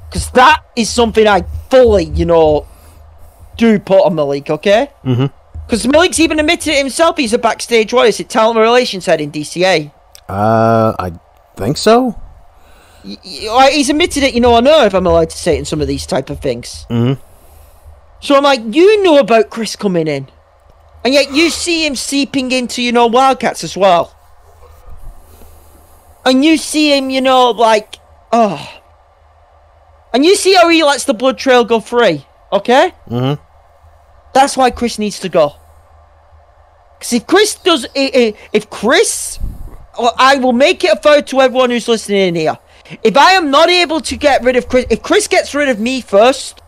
Because that is something I fully, do put on Malik, okay? Mm-hmm. Because Malik's even admitted it himself, he's a backstage, talent relations head in DCA. I think so. He's admitted it, I know if I'm allowed to say it in some of these type of things. Mm-hmm. So I'm like, you know about Chris coming in. And yet you see him seeping into, Wildcats as well. And you see him, And you see how he lets the blood trail go free, okay? Mm-hmm. That's why Chris needs to go. Because if Chris, I will make it a vow to everyone who's listening in here. If I am not able to get rid of Chris, if Chris gets rid of me first,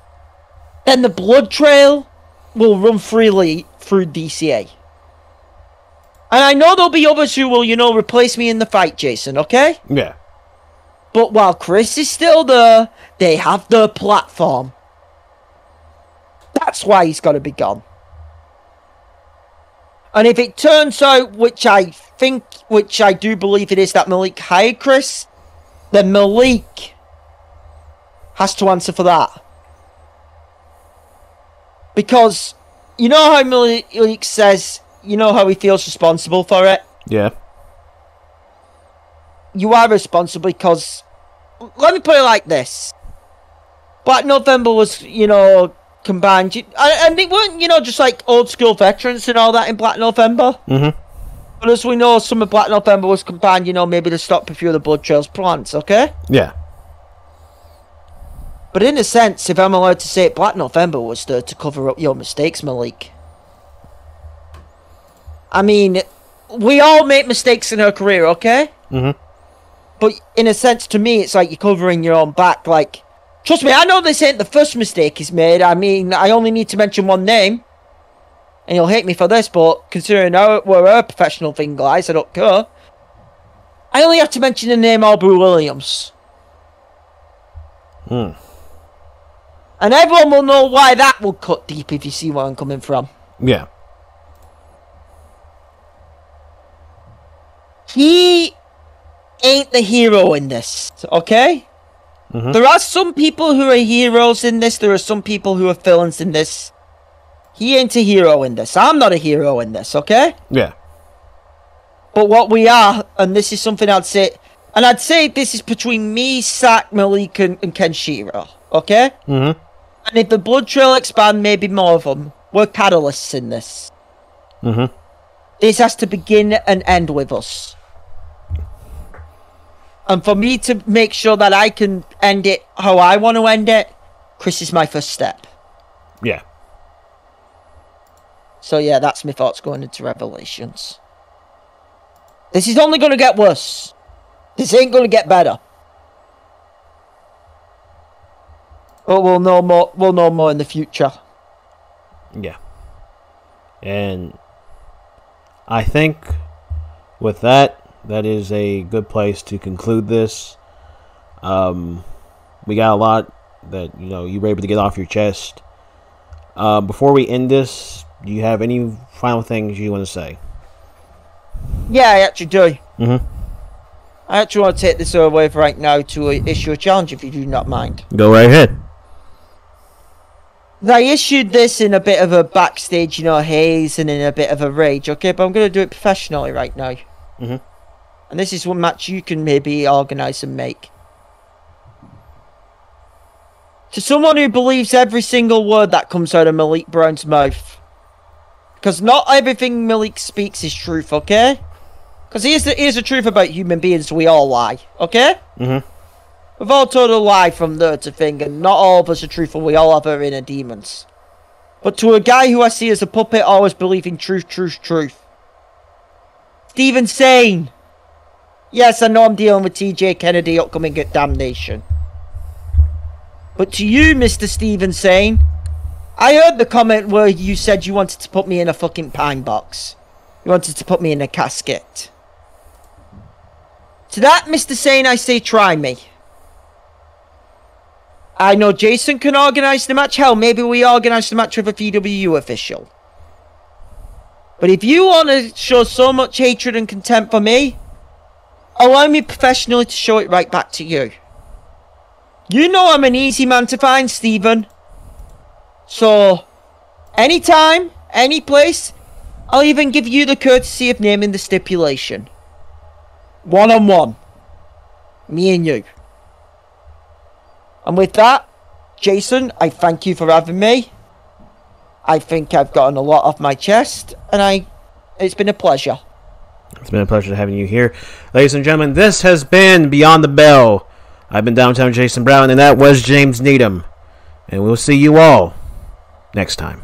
then the blood trail will run freely through DCA. And I know there'll be others who will, replace me in the fight, Jason, okay? Yeah. But while Chris is still there, they have the platform. That's why he's got to be gone. And if it turns out, which I do believe it is, that Malik hired Chris, then Malik has to answer for that. Because, you know how Malik says, how he feels responsible for it? Yeah. you are responsible because, let me put it like this. Black November was, combined, and they weren't, just like old school veterans and all that in Black November. Mm-hmm. But as we know, some of Black November was combined, maybe to stop a few of the Blood Trail's plants, okay? Yeah. But in a sense, if I'm allowed to say it, Black November was there to cover up your mistakes, Malik. I mean, we all make mistakes in our career, okay? Mm-hmm. But in a sense, to me, it's like you're covering your own back. Like, trust me, I know this ain't the first mistake he's made. I mean, I only need to mention one name. And you'll hate me for this, but considering we're a professional thing, guys, I don't care. I only have to mention the name Aubrey Williams. Hmm. And everyone will know why that will cut deep if you see where I'm coming from. Yeah. He ain't the hero in this, okay? Mm-hmm. There are some people who are heroes in this. There are some people who are villains in this. He ain't a hero in this. I'm not a hero in this, okay? Yeah. But what we are, and this is something I'd say, and I'd say this is between me, Sak, Malik, and Kenshiro, okay? Mm-hmm. And if the Blood Trail expand, maybe more of them. We're catalysts in this. Mm-hmm. This has to begin and end with us. And for me to make sure that I can end it how I want to end it, Chris is my first step. Yeah. So yeah, that's my thoughts going into Revelations. This is only going to get worse. This ain't going to get better. But we'll know more. We'll know more in the future. Yeah. And I think with that is a good place to conclude this. We got a lot that you were able to get off your chest. Before we end this, do you have any final things you want to say? Yeah, I actually do. Mm-hmm. I actually want to take this away right now to issue a challenge, if you do not mind. Go right ahead. I issued this in a bit of a backstage, haze and in a bit of a rage, okay? But I'm going to do it professionally right now. Mm-hmm. And this is one match you can maybe organise and make. To someone who believes every single word that comes out of Malik Brown's mouth. Because not everything Malik speaks is truth, okay? Because here's the truth about human beings, we all lie, okay? Mm-hmm. We've all told a lie from there to thing, and not all of us are truthful, we all have our inner demons. But to a guy who I see as a puppet, always believing truth, truth, truth. Stephen Sane. Yes, I know I'm dealing with TJ Kennedy upcoming at Damnation. But to you, Mr. Stephen Sane, I heard the comment where you said you wanted to put me in a fucking pine box. You wanted to put me in a casket. To that, Mr. Sane, I say try me. I know Jason can organise the match. Hell, maybe we organise the match with a VWU official. But if you want to show so much hatred and contempt for me, allow me professionally to show it right back to you. You know I'm an easy man to find, Stephen. So, anytime, any place, I'll even give you the courtesy of naming the stipulation. One-on-one. Me and you. And with that, Jason, I thank you for having me. I think I've gotten a lot off my chest, and it's been a pleasure. It's been a pleasure having you here. Ladies and gentlemen, this has been Beyond the Bell. I've been Downtown Jason Brown, and that was James Needham. And we'll see you all next time.